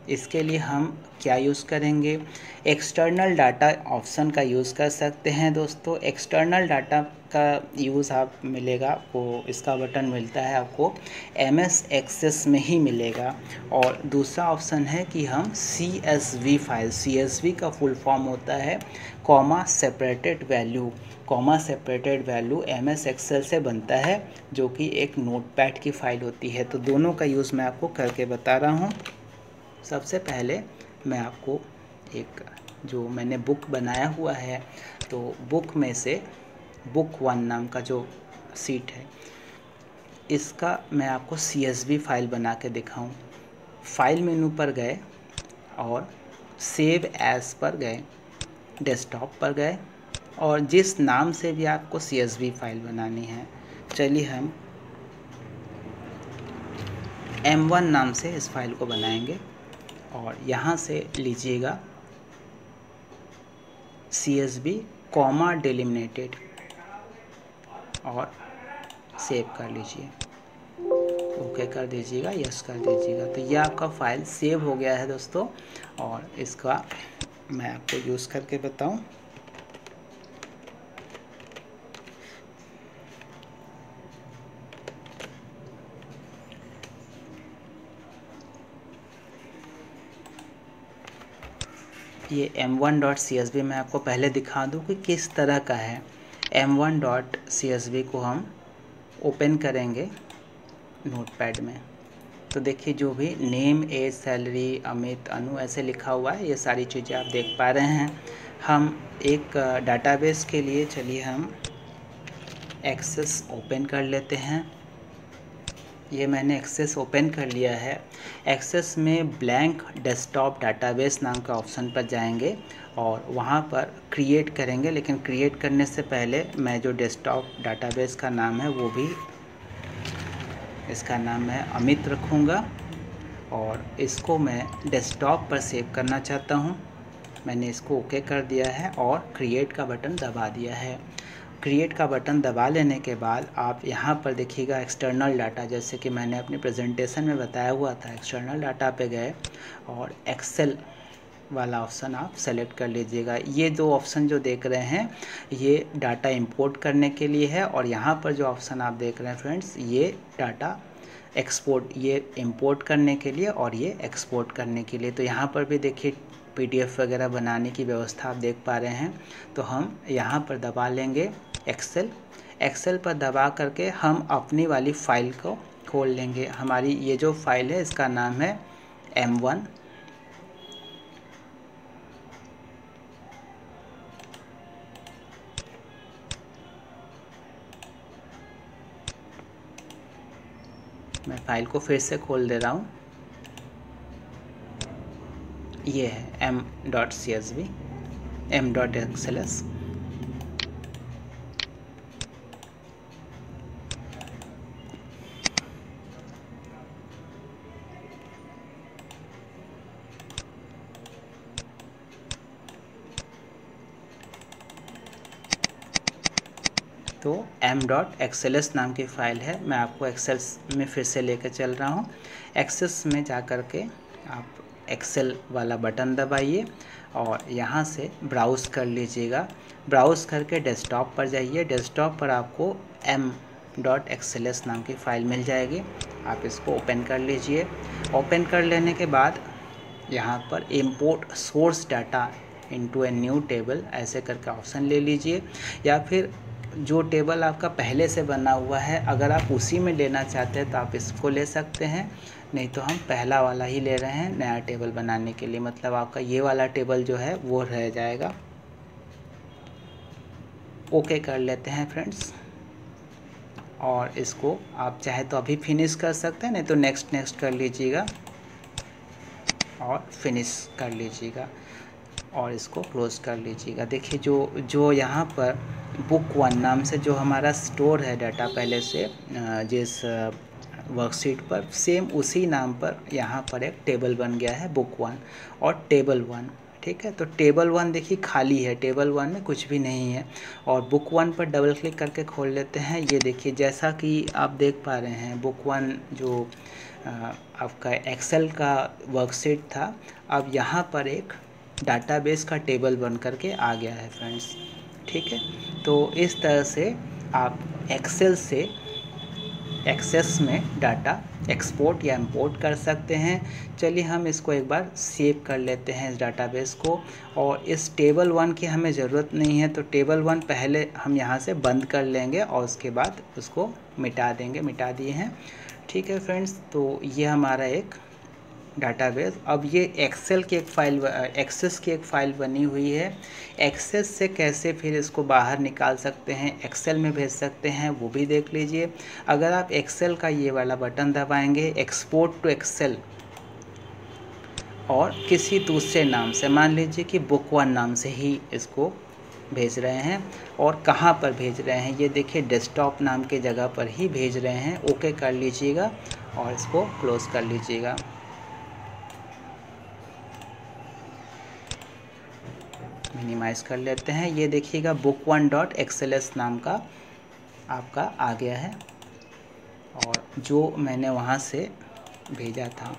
इसके लिए हम क्या यूज़ करेंगे, एक्सटर्नल डाटा ऑप्शन का यूज़ कर सकते हैं दोस्तों। एक्सटर्नल डाटा का यूज़ आप मिलेगा आपको, इसका बटन मिलता है आपको MS Access में ही मिलेगा। और दूसरा ऑप्शन है कि हम CSV फाइल, CSV का फुल फॉर्म होता है comma separated value. Comma separated value MS Excel से बनता है, जो कि एक नोटपैड की फ़ाइल होती है। तो दोनों का यूज़ मैं आपको करके बता रहा हूँ। सबसे पहले मैं आपको एक जो मैंने बुक बनाया हुआ है, तो बुक में से बुक 1 नाम का जो सीट है, इसका मैं आपको CSV फाइल बना के दिखाऊं। फाइल मेनू पर गए और सेव एज पर गए, डेस्कटॉप पर गए, और जिस नाम से भी आपको CSV फाइल बनानी है, चलिए हम M1 नाम से इस फाइल को बनाएंगे। और यहाँ से लीजिएगा CSV कॉमा डिलिमिनेटेड और सेव कर लीजिए, ओके कर दीजिएगा, यस कर दीजिएगा। तो यह आपका फ़ाइल सेव हो गया है दोस्तों। और इसका मैं आपको यूज़ करके बताऊं, ये m1.csv मैं आपको पहले दिखा दूँ कि किस तरह का है। m1.csv को हम ओपन करेंगे नोटपैड में, तो देखिए जो भी नेम, एज, सैलरी, अमित, अनु ऐसे लिखा हुआ है, ये सारी चीज़ें आप देख पा रहे हैं। हम एक डाटाबेस के लिए चलिए हम एक्सेस ओपन कर लेते हैं। ये मैंने एक्सेस ओपन कर लिया है। एक्सेस में ब्लैंक डेस्कटॉप डाटाबेस नाम का ऑप्शन पर जाएंगे और वहाँ पर क्रिएट करेंगे, लेकिन क्रिएट करने से पहले मैं जो डेस्कटॉप डाटाबेस का नाम है वो भी, इसका नाम मैं अमित रखूँगा और इसको मैं डेस्कटॉप पर सेव करना चाहता हूँ। मैंने इसको ओके कर दिया है और क्रिएट का बटन दबा दिया है। क्रिएट का बटन दबा लेने के बाद आप यहाँ पर देखिएगा एक्सटर्नल डाटा, जैसे कि मैंने अपनी प्रेजेंटेशन में बताया हुआ था, एक्सटर्नल डाटा पे गए और एक्सेल वाला ऑप्शन आप सेलेक्ट कर लीजिएगा। ये दो ऑप्शन जो देख रहे हैं ये डाटा इंपोर्ट करने के लिए है और यहाँ पर जो ऑप्शन आप देख रहे हैं फ्रेंड्स, ये डाटा एक्सपोर्ट, ये इंपोर्ट करने के लिए और ये एक्सपोर्ट करने के लिए। तो यहाँ पर भी देखिए PDF वगैरह बनाने की व्यवस्था आप देख पा रहे हैं। तो हम यहाँ पर दबा लेंगे एक्सेल पर दबा करके हम अपनी वाली फ़ाइल को खोल लेंगे। हमारी ये जो फाइल है इसका नाम है M1। मैं फाइल को फिर से खोल दे रहा हूँ। ये है m.csv, m.xls। तो m.xls नाम की फ़ाइल है। मैं आपको एक्सेल में फिर से लेकर चल रहा हूँ। एक्सेस में जा कर के आप एक्सेल वाला बटन दबाइए और यहाँ से ब्राउज़ कर लीजिएगा। ब्राउज़ करके डेस्कटॉप पर जाइए। डेस्कटॉप पर आपको m.xls नाम की फ़ाइल मिल जाएगी। आप इसको ओपन कर लीजिए। ओपन कर लेने के बाद यहाँ पर import source data into a new table ऐसे करके ऑप्शन ले लीजिए, या फिर जो टेबल आपका पहले से बना हुआ है अगर आप उसी में लेना चाहते हैं तो आप इसको ले सकते हैं, नहीं तो हम पहला वाला ही ले रहे हैं नया टेबल बनाने के लिए। मतलब आपका ये वाला टेबल जो है वो रह जाएगा। ओके कर लेते हैं फ्रेंड्स, और इसको आप चाहे तो अभी फिनिश कर सकते हैं, नहीं तो नेक्स्ट कर लीजिएगा और फिनिश कर लीजिएगा और इसको क्लोज़ कर लीजिएगा। देखिए जो यहाँ पर बुक 1 नाम से जो हमारा स्टोर है डाटा पहले से जिस वर्कशीट पर, सेम उसी नाम पर यहाँ पर एक टेबल बन गया है बुक 1 और टेबल 1। ठीक है, तो टेबल 1 देखिए खाली है, टेबल 1 में कुछ भी नहीं है। और बुक 1 पर डबल क्लिक करके खोल लेते हैं। ये देखिए जैसा कि आप देख पा रहे हैं बुक 1 जो आपका एक्सेल का वर्कशीट था, अब यहाँ पर एक डाटाबेस का टेबल बन करके आ गया है फ्रेंड्स। ठीक है, तो इस तरह से आप एक्सेल से एक्सेस में डाटा एक्सपोर्ट या इंपोर्ट कर सकते हैं। चलिए हम इसको एक बार सेव कर लेते हैं इस डाटाबेस को। और इस टेबल 1 की हमें ज़रूरत नहीं है, तो टेबल 1 पहले हम यहाँ से बंद कर लेंगे और उसके बाद उसको मिटा देंगे। मिटा दिए हैं। ठीक है फ्रेंड्स, तो ये हमारा एक डाटाबेस। अब ये एक्सेल की एक फ़ाइल, एक्सेस की एक फ़ाइल बनी हुई है। एक्सेस से कैसे फिर इसको बाहर निकाल सकते हैं, एक्सेल में भेज सकते हैं, वो भी देख लीजिए। अगर आप एक्सेल का ये वाला बटन दबाएंगे, एक्सपोर्ट टू एक्सेल, और किसी दूसरे नाम से, मान लीजिए कि बुक 1 नाम से ही इसको भेज रहे हैं, और कहाँ पर भेज रहे हैं ये देखिए, डेस्कटॉप नाम के जगह पर ही भेज रहे हैं। ओके कर लीजिएगा और इसको क्लोज़ कर लीजिएगा। मिनिमाइज़ कर लेते हैं। ये देखिएगा book1.xls नाम का आपका आ गया है, और जो मैंने वहाँ से भेजा था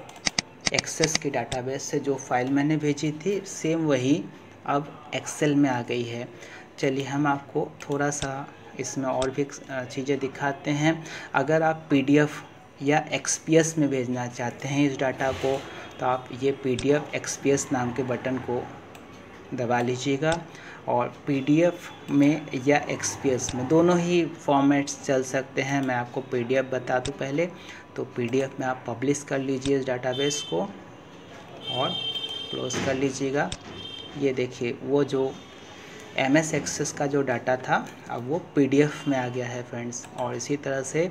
एक्सेस की डाटाबेस से जो फाइल मैंने भेजी थी, सेम वही अब एक्सेल में आ गई है। चलिए हम आपको थोड़ा सा इसमें और भी चीज़ें दिखाते हैं। अगर आप PDF या XPS में भेजना चाहते हैं इस डाटा को, तो आप ये PDF XPS नाम के बटन को दबा लीजिएगा। और पीडीएफ में या एक्सपीएस में दोनों ही फॉर्मेट्स चल सकते हैं। मैं आपको पीडीएफ बता दूं पहले, तो पीडीएफ में आप पब्लिश कर लीजिए इस डाटाबेस को और क्लोज़ कर लीजिएगा। ये देखिए वो जो MS एक्सेस का जो डाटा था अब वो पीडीएफ में आ गया है फ्रेंड्स। और इसी तरह से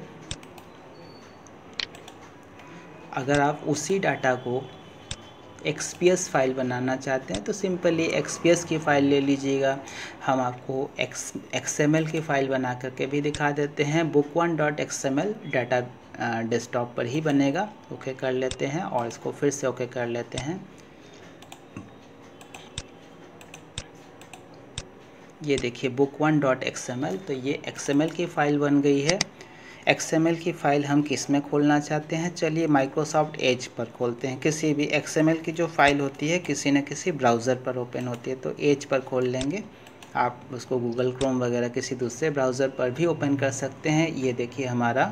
अगर आप उसी डाटा को XPS फाइल बनाना चाहते हैं तो सिंपली XPS की फ़ाइल ले लीजिएगा। हम आपको XML की फ़ाइल बना करके भी दिखा देते हैं। book1.xml डाटा डेस्कटॉप पर ही बनेगा। ओके कर लेते हैं और इसको फिर से ओके कर लेते हैं। ये देखिए book1.xml, तो ये XML की फ़ाइल बन गई है। XML की फ़ाइल हम किस में खोलना चाहते हैं, चलिए माइक्रोसॉफ्ट एज पर खोलते हैं। किसी भी XML की जो फ़ाइल होती है किसी न किसी ब्राउज़र पर ओपन होती है, तो एज पर खोल लेंगे। आप उसको गूगल क्रोम वगैरह किसी दूसरे ब्राउज़र पर भी ओपन कर सकते हैं। ये देखिए हमारा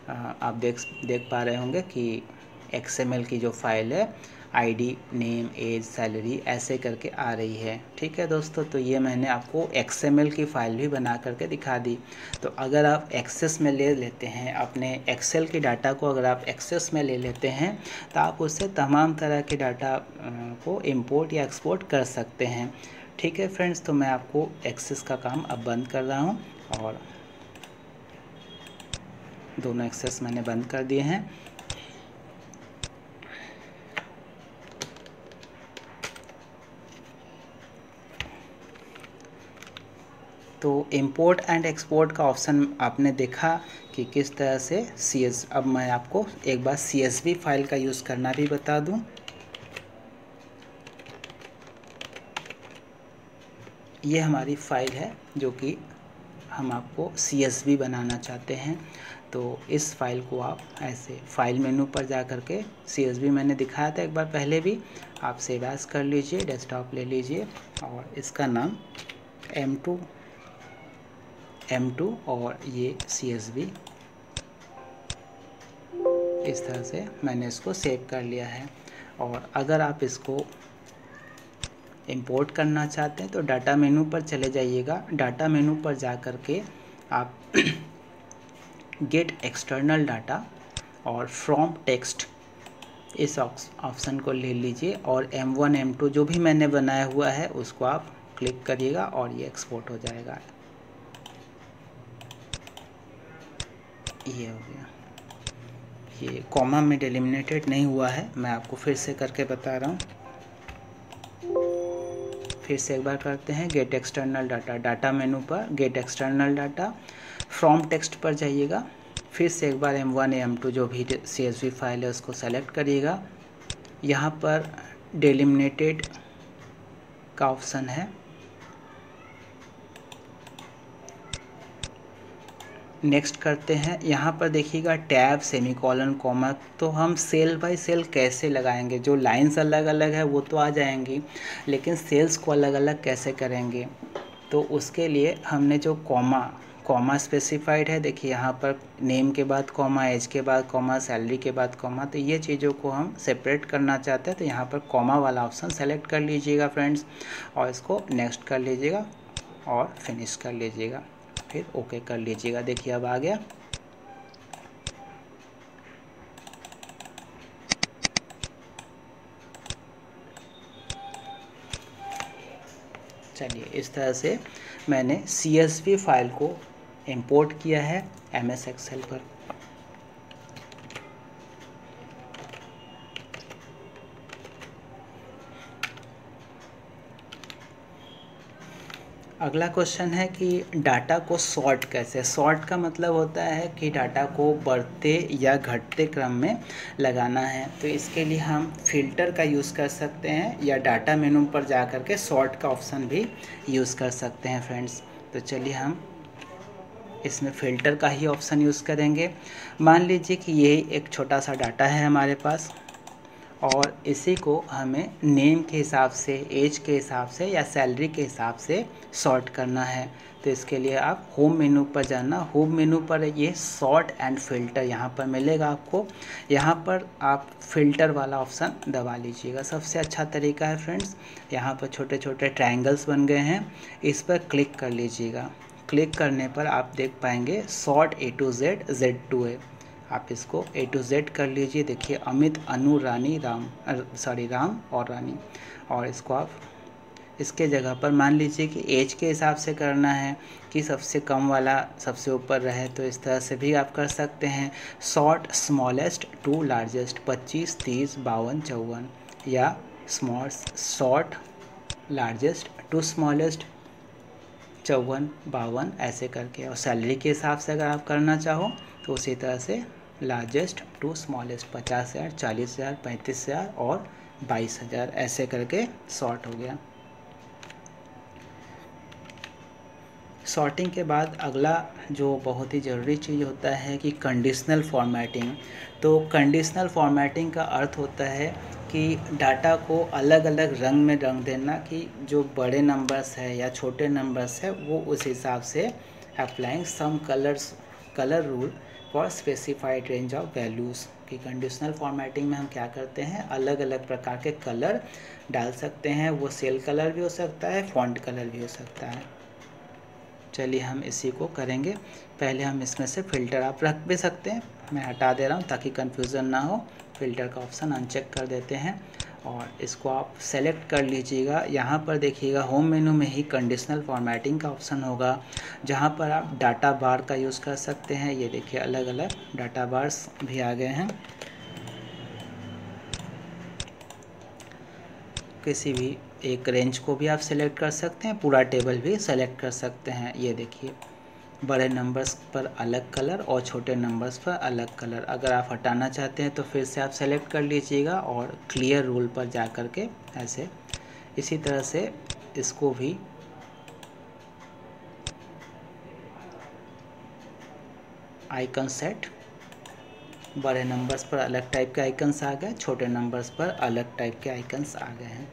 आप देख पा रहे होंगे कि XML की जो फ़ाइल है ID, नेम, एज, सैलरी ऐसे करके आ रही है। ठीक है दोस्तों, तो ये मैंने आपको XML की फ़ाइल भी बना करके दिखा दी। तो अगर आप एक्सेस में ले लेते हैं अपने एक्सेल के डाटा को, अगर आप एक्सेस में ले लेते हैं तो आप उससे तमाम तरह के डाटा को इंपोर्ट या एक्सपोर्ट कर सकते हैं। ठीक है फ्रेंड्स, तो मैं आपको एक्सेस का काम अब बंद कर रहा हूँ और दोनों एक्सेस मैंने बंद कर दिए हैं। तो इंपोर्ट एंड एक्सपोर्ट का ऑप्शन आपने देखा कि किस तरह से अब मैं आपको एक बार CSV फाइल का यूज़ करना भी बता दूं। ये हमारी फ़ाइल है जो कि हम आपको CSV बनाना चाहते हैं। तो इस फाइल को आप ऐसे फाइल मेनू पर जा कर के CSV मैंने दिखाया था एक बार पहले भी, आप सेव एज़ कर लीजिए, डेस्कटॉप ले लीजिए और इसका नाम M2 और ये CSV इस तरह से मैंने इसको सेव कर लिया है। और अगर आप इसको इंपोर्ट करना चाहते हैं तो डाटा मेनू पर चले जाइएगा। डाटा मेनू पर जा कर के आप गेट एक्सटर्नल डाटा और फ्रॉम टेक्स्ट इस ऑप्शन को ले लीजिए और M1 M2 जो भी मैंने बनाया हुआ है उसको आप क्लिक करिएगा और ये एक्सपोर्ट हो जाएगा। ये हो गया। ये कॉमा में डिलिमिनेटेड नहीं हुआ है, मैं आपको फिर से करके बता रहा हूँ। फिर से एक बार करते हैं। Get external data, data menu पर get external data, from text पर जाइएगा। फिर से एक बार M1 M2 जो भी CSV फाइल है उसको सेलेक्ट करिएगा। यहाँ पर डिलिमिनेटेड का ऑप्शन है, नेक्स्ट करते हैं। यहाँ पर देखिएगा टैब, सेमीकोलन, कॉमा, तो हम सेल बाय सेल कैसे लगाएंगे। जो लाइंस अलग अलग है वो तो आ जाएंगी, लेकिन सेल्स को अलग अलग कैसे करेंगे, तो उसके लिए हमने जो कॉमा स्पेसिफाइड है, देखिए यहाँ पर नेम के बाद कॉमा, एज के बाद कॉमा, सैलरी के बाद कॉमा, तो ये चीज़ों को हम सेपरेट करना चाहते हैं तो यहाँ पर कॉमा वाला ऑप्शन सेलेक्ट कर लीजिएगा फ्रेंड्स और इसको नेक्स्ट कर लीजिएगा और फिनिश कर लीजिएगा, फिर ओके कर लीजिएगा। देखिए अब आ गया। चलिए इस तरह से मैंने CSV फाइल को इंपोर्ट किया है MS एक्सेल पर। अगला क्वेश्चन है कि डाटा को सॉर्ट कैसे। सॉर्ट का मतलब होता है कि डाटा को बढ़ते या घटते क्रम में लगाना है, तो इसके लिए हम फ़िल्टर का यूज़ कर सकते हैं या डाटा मेनू पर जा कर के सॉर्ट का ऑप्शन भी यूज़ कर सकते हैं फ्रेंड्स। तो चलिए हम इसमें फ़िल्टर का ही ऑप्शन यूज़ करेंगे। मान लीजिए कि ये एक छोटा सा डाटा है हमारे पास और इसी को हमें नेम के हिसाब से, एज के हिसाब से या सैलरी के हिसाब से सॉर्ट करना है। तो इसके लिए आप होम मेनू पर जाना। होम मेनू पर ये सॉर्ट एंड फ़िल्टर यहाँ पर मिलेगा आपको। यहाँ पर आप फ़िल्टर वाला ऑप्शन दबा लीजिएगा। सबसे अच्छा तरीका है फ्रेंड्स, यहाँ पर छोटे छोटे ट्रायंगल्स बन गए हैं, इस पर क्लिक कर लीजिएगा। क्लिक करने पर आप देख पाएंगे sort A to Z, Z to A। आप इसको A to Z कर लीजिए। देखिए अमित, अनु, रानी, राम और रानी। और इसको आप इसके जगह पर मान लीजिए कि एज के हिसाब से करना है कि सबसे कम वाला सबसे ऊपर रहे, तो इस तरह से भी आप कर सकते हैं। सॉर्ट स्मॉलेस्ट टू लार्जेस्ट 25, 30, 52, 54, या सॉर्ट लार्जेस्ट टू स्मॉलेस्ट 54, 52 ऐसे करके। और सैलरी के हिसाब से अगर आप करना चाहो तो उसी तरह से लार्जेस्ट टू स्मॉलेस्ट 50,000, 40,000, 35,000 और 22,000 ऐसे करके सॉर्ट हो गया। सॉर्टिंग के बाद अगला जो बहुत ही ज़रूरी चीज़ होता है कि कंडीशनल फॉर्मेटिंग। तो कंडीशनल फॉर्मेटिंग का अर्थ होता है कि डाटा को अलग अलग रंग में रंग देना, कि जो बड़े नंबर्स है या छोटे नंबर्स है वो उस हिसाब से applying some colour rule for specified range of values. कि कंडीशनल फॉर्मेटिंग में हम क्या करते हैं, अलग अलग प्रकार के कलर डाल सकते हैं। वो सेल कलर भी हो सकता है, फॉन्ट कलर भी हो सकता है। चलिए हम इसी को करेंगे। पहले हम इसमें से फ़िल्टर आप रख भी सकते हैं, मैं हटा दे रहा हूँ ताकि कन्फ्यूज़न ना हो। फ़िल्टर का ऑप्शन अनचेक कर देते हैं और इसको आप सेलेक्ट कर लीजिएगा। यहाँ पर देखिएगा होम मेनू में ही कंडीशनल फॉर्मेटिंग का ऑप्शन होगा, जहाँ पर आप डाटा बार का यूज़ कर सकते हैं। ये देखिए अलग अलग डाटा बार्स भी आ गए हैं। किसी भी एक रेंज को भी आप सेलेक्ट कर सकते हैं, पूरा टेबल भी सेलेक्ट कर सकते हैं। ये देखिए बड़े नंबर्स पर अलग कलर और छोटे नंबर्स पर अलग कलर। अगर आप हटाना चाहते हैं तो फिर से आप सेलेक्ट कर लीजिएगा और क्लियर रूल पर जा कर के ऐसे। इसी तरह से इसको भी आइकन सेट, बड़े नंबर्स पर अलग टाइप के आइकन्स आ गए, छोटे नंबर्स पर अलग टाइप के आइकन्स आ गए हैं।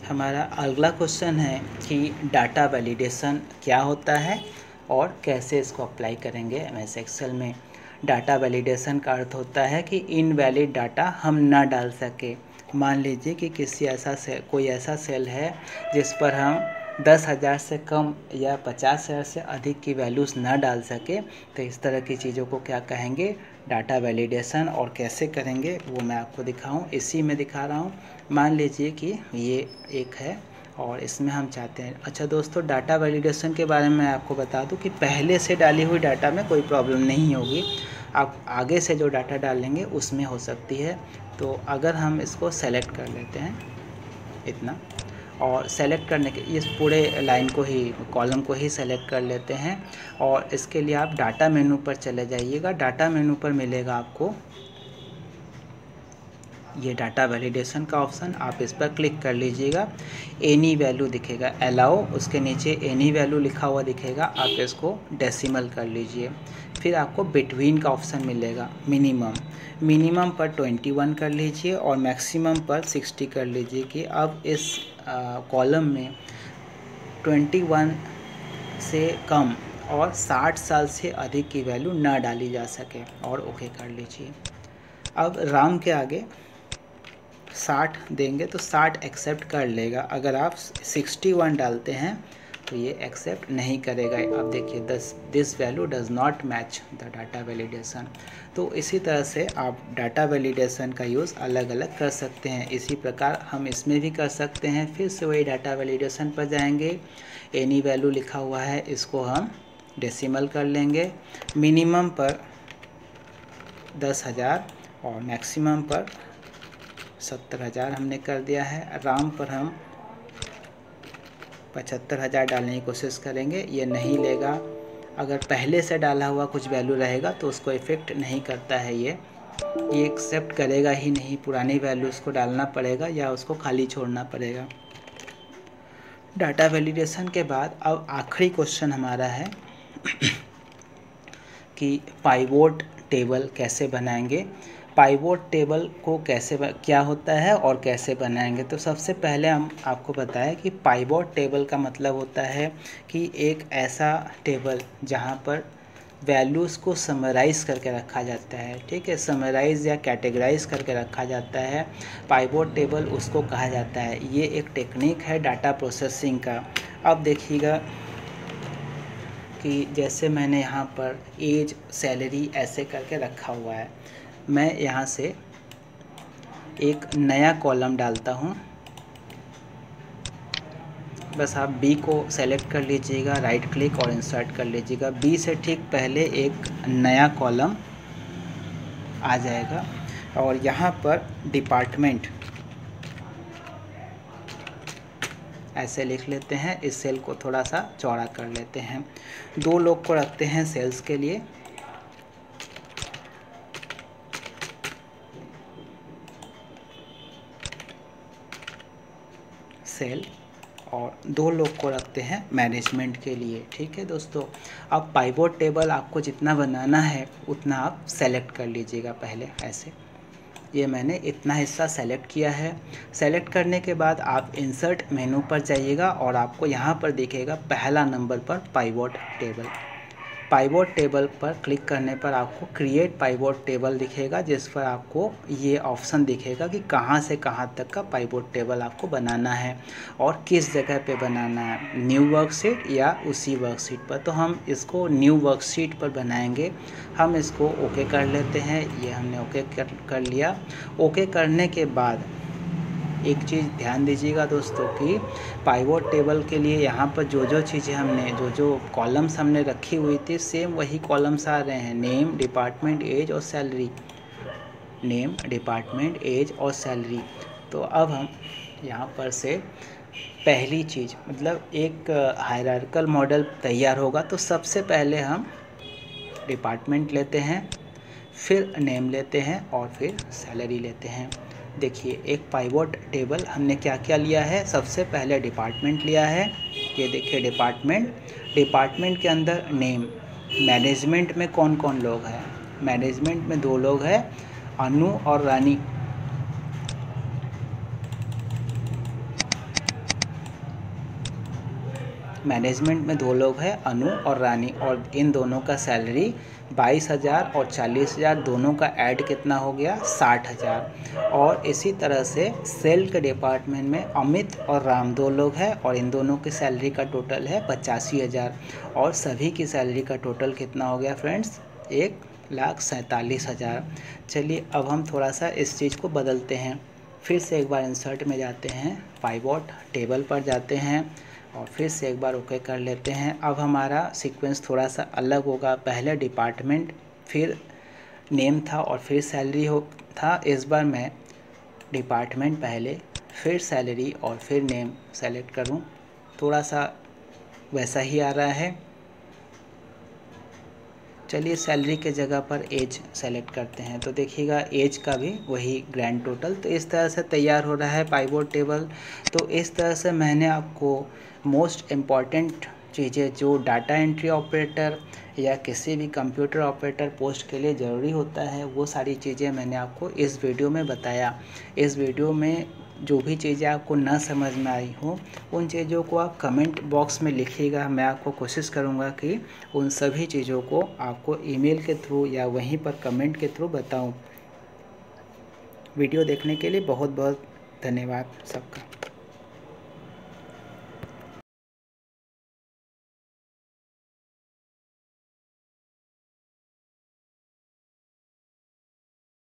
हमारा अगला क्वेश्चन है कि डाटा वैलिडेशन क्या होता है और कैसे इसको अप्लाई करेंगे एमएस एक्सेल में। डाटा वैलिडेशन का अर्थ होता है कि इनवैलिड डाटा हम ना डाल सके। मान लीजिए कि कोई ऐसा सेल है जिस पर हम 10,000 से कम या 50,000 से अधिक की वैल्यूज़ ना डाल सके, तो इस तरह की चीज़ों को क्या कहेंगे, डाटा वैलिडेशन। और कैसे करेंगे वो मैं आपको इसी में दिखा रहा हूँ। मान लीजिए कि ये एक है और इसमें हम चाहते हैं। अच्छा दोस्तों, डाटा वैलिडेशन के बारे में मैं आपको बता दूं कि पहले से डाली हुई डाटा में कोई प्रॉब्लम नहीं होगी, आप आगे से जो डाटा डालेंगे उसमें हो सकती है। तो अगर हम इसको सेलेक्ट कर लेते हैं इतना, और सेलेक्ट करने के इस पूरे लाइन को ही, कॉलम को ही सेलेक्ट कर लेते हैं। और इसके लिए आप डाटा मेनू पर चले जाइएगा। डाटा मेनू पर मिलेगा आपको ये डाटा वैलिडेशन का ऑप्शन, आप इस पर क्लिक कर लीजिएगा। एनी वैल्यू दिखेगा, अलाउ, उसके नीचे एनी वैल्यू लिखा हुआ दिखेगा, आप इसको डेसिमल कर लीजिए। फिर आपको बिटवीन का ऑप्शन मिलेगा। मिनिमम पर 21 कर लीजिए और मैक्सिमम पर 60 कर लीजिए कि अब इस कॉलम में 21 से कम और 60 साल से अधिक की वैल्यू ना डाली जा सके, और ओके कर लीजिए। अब राम के आगे 60 देंगे तो 60 एक्सेप्ट कर लेगा। अगर आप 61 डालते हैं तो ये एक्सेप्ट नहीं करेगा। अब देखिए this value does not match the data validation. तो इसी तरह से आप डाटा वैलिडेशन का यूज़ अलग अलग कर सकते हैं। इसी प्रकार हम इसमें भी कर सकते हैं। फिर से वही डाटा वैलिडेशन पर जाएंगे, एनी वैल्यू लिखा हुआ है, इसको हम डेसिमल कर लेंगे। मिनिमम पर 10,000 और मैक्सिमम पर 70,000 हमने कर दिया है। राम पर हम 75,000 डालने की कोशिश करेंगे, ये नहीं लेगा। अगर पहले से डाला हुआ कुछ वैल्यू रहेगा तो उसको इफ़ेक्ट नहीं करता है, ये एक्सेप्ट करेगा ही नहीं। पुरानी वैल्यू उसको डालना पड़ेगा या उसको खाली छोड़ना पड़ेगा। डाटा वैलिडेशन के बाद अब आखिरी क्वेश्चन हमारा है कि पाइवोट टेबल कैसे बनाएंगे, पाइवोट टेबल को कैसे क्या होता है और कैसे बनाएंगे। तो सबसे पहले हम आपको बताएं कि पाइवोट टेबल का मतलब होता है कि एक ऐसा टेबल जहां पर वैल्यूज़ को समराइज़ करके रखा जाता है, ठीक है, समराइज़ या कैटेगराइज करके रखा जाता है, पाइवोट टेबल उसको कहा जाता है। ये एक टेक्निक है डाटा प्रोसेसिंग का। अब देखिएगा कि जैसे मैंने यहाँ पर एज, सैलरी ऐसे करके रखा हुआ है, मैं यहाँ से एक नया कॉलम डालता हूँ। बस आप बी को सेलेक्ट कर लीजिएगा, राइट क्लिक और इंसर्ट कर लीजिएगा। बी से ठीक पहले एक नया कॉलम आ जाएगा और यहाँ पर डिपार्टमेंट ऐसे लिख लेते हैं। इस सेल को थोड़ा सा चौड़ा कर लेते हैं। 2 लोग को रखते हैं सेल्स के लिए, सेल, और 2 लोग को रखते हैं मैनेजमेंट के लिए, ठीक है दोस्तों। अब पाइवोट टेबल आपको जितना बनाना है उतना आप सेलेक्ट कर लीजिएगा पहले ऐसे। ये मैंने इतना हिस्सा सेलेक्ट किया है। सेलेक्ट करने के बाद आप इंसर्ट मेनू पर जाइएगा और आपको यहाँ पर दिखेगा पहला नंबर पर पाइवोट टेबल। पाइवोट टेबल पर क्लिक करने पर आपको क्रिएट पाइवोट टेबल दिखेगा, जिस पर आपको ये ऑप्शन दिखेगा कि कहाँ से कहाँ तक का पाइवोट टेबल आपको बनाना है और किस जगह पे बनाना है, न्यू वर्कशीट या उसी वर्कशीट पर। तो हम इसको न्यू वर्कशीट पर बनाएंगे। हम इसको ओके कर लेते हैं। ये हमने ओके कर लिया। ओके करने के बाद एक चीज़ ध्यान दीजिएगा दोस्तों कि पाइवोट टेबल के लिए यहाँ पर जो चीज़ें हमने जो कॉलम्स हमने रखी हुई थी, सेम वही कॉलम्स आ रहे हैं। नेम, डिपार्टमेंट, एज और सैलरी, नेम, डिपार्टमेंट, एज और सैलरी। तो अब हम यहाँ पर से पहली चीज़, मतलब एक हायरार्किकल मॉडल तैयार होगा। तो सबसे पहले हम डिपार्टमेंट लेते हैं, फिर नेम लेते हैं और फिर सैलरी लेते हैं। देखिए एक पाइवोट टेबल हमने क्या क्या लिया है। सबसे पहले डिपार्टमेंट लिया है, ये देखिए डिपार्टमेंट। डिपार्टमेंट के अंदर नेम, मैनेजमेंट में कौन कौन लोग हैं, मैनेजमेंट में 2 लोग हैं, अनु और रानी। मैनेजमेंट में 2 लोग हैं, अनु और रानी, और इन दोनों का सैलरी 22,000 और 40,000, दोनों का ऐड कितना हो गया, 60,000। और इसी तरह से सेल के डिपार्टमेंट में अमित और राम 2 लोग हैं और इन दोनों की सैलरी का टोटल है 85,000 और सभी की सैलरी का टोटल कितना हो गया फ्रेंड्स, 1,47,000। चलिए अब हम थोड़ा सा इस चीज़ को बदलते हैं। फिर से एक बार इंसर्ट में जाते हैं, पाइवोट टेबल पर जाते हैं और फिर से एक बार ओके कर लेते हैं। अब हमारा सीक्वेंस थोड़ा सा अलग होगा। पहले डिपार्टमेंट, फिर नेम था और फिर सैलरी था। इस बार मैं डिपार्टमेंट पहले, फिर सैलरी और फिर नेम सेलेक्ट करूं। थोड़ा सा वैसा ही आ रहा है। चलिए सैलरी के जगह पर एज सेलेक्ट करते हैं। तो देखिएगा एज का भी वही ग्रैंड टोटल। तो इस तरह से तैयार हो रहा है पाइवोट टेबल। तो इस तरह से मैंने आपको मोस्ट इम्पॉर्टेंट चीज़ें जो डाटा एंट्री ऑपरेटर या किसी भी कंप्यूटर ऑपरेटर पोस्ट के लिए ज़रूरी होता है, वो सारी चीज़ें मैंने आपको इस वीडियो में बताया। इस वीडियो में जो भी चीज़ें आपको ना समझ में आई हो, उन चीज़ों को आप कमेंट बॉक्स में लिखिएगा। मैं आपको कोशिश करूँगा कि उन सभी चीज़ों को आपको ईमेल के थ्रू या वहीं पर कमेंट के थ्रू बताऊँ। वीडियो देखने के लिए बहुत बहुत धन्यवाद सबका।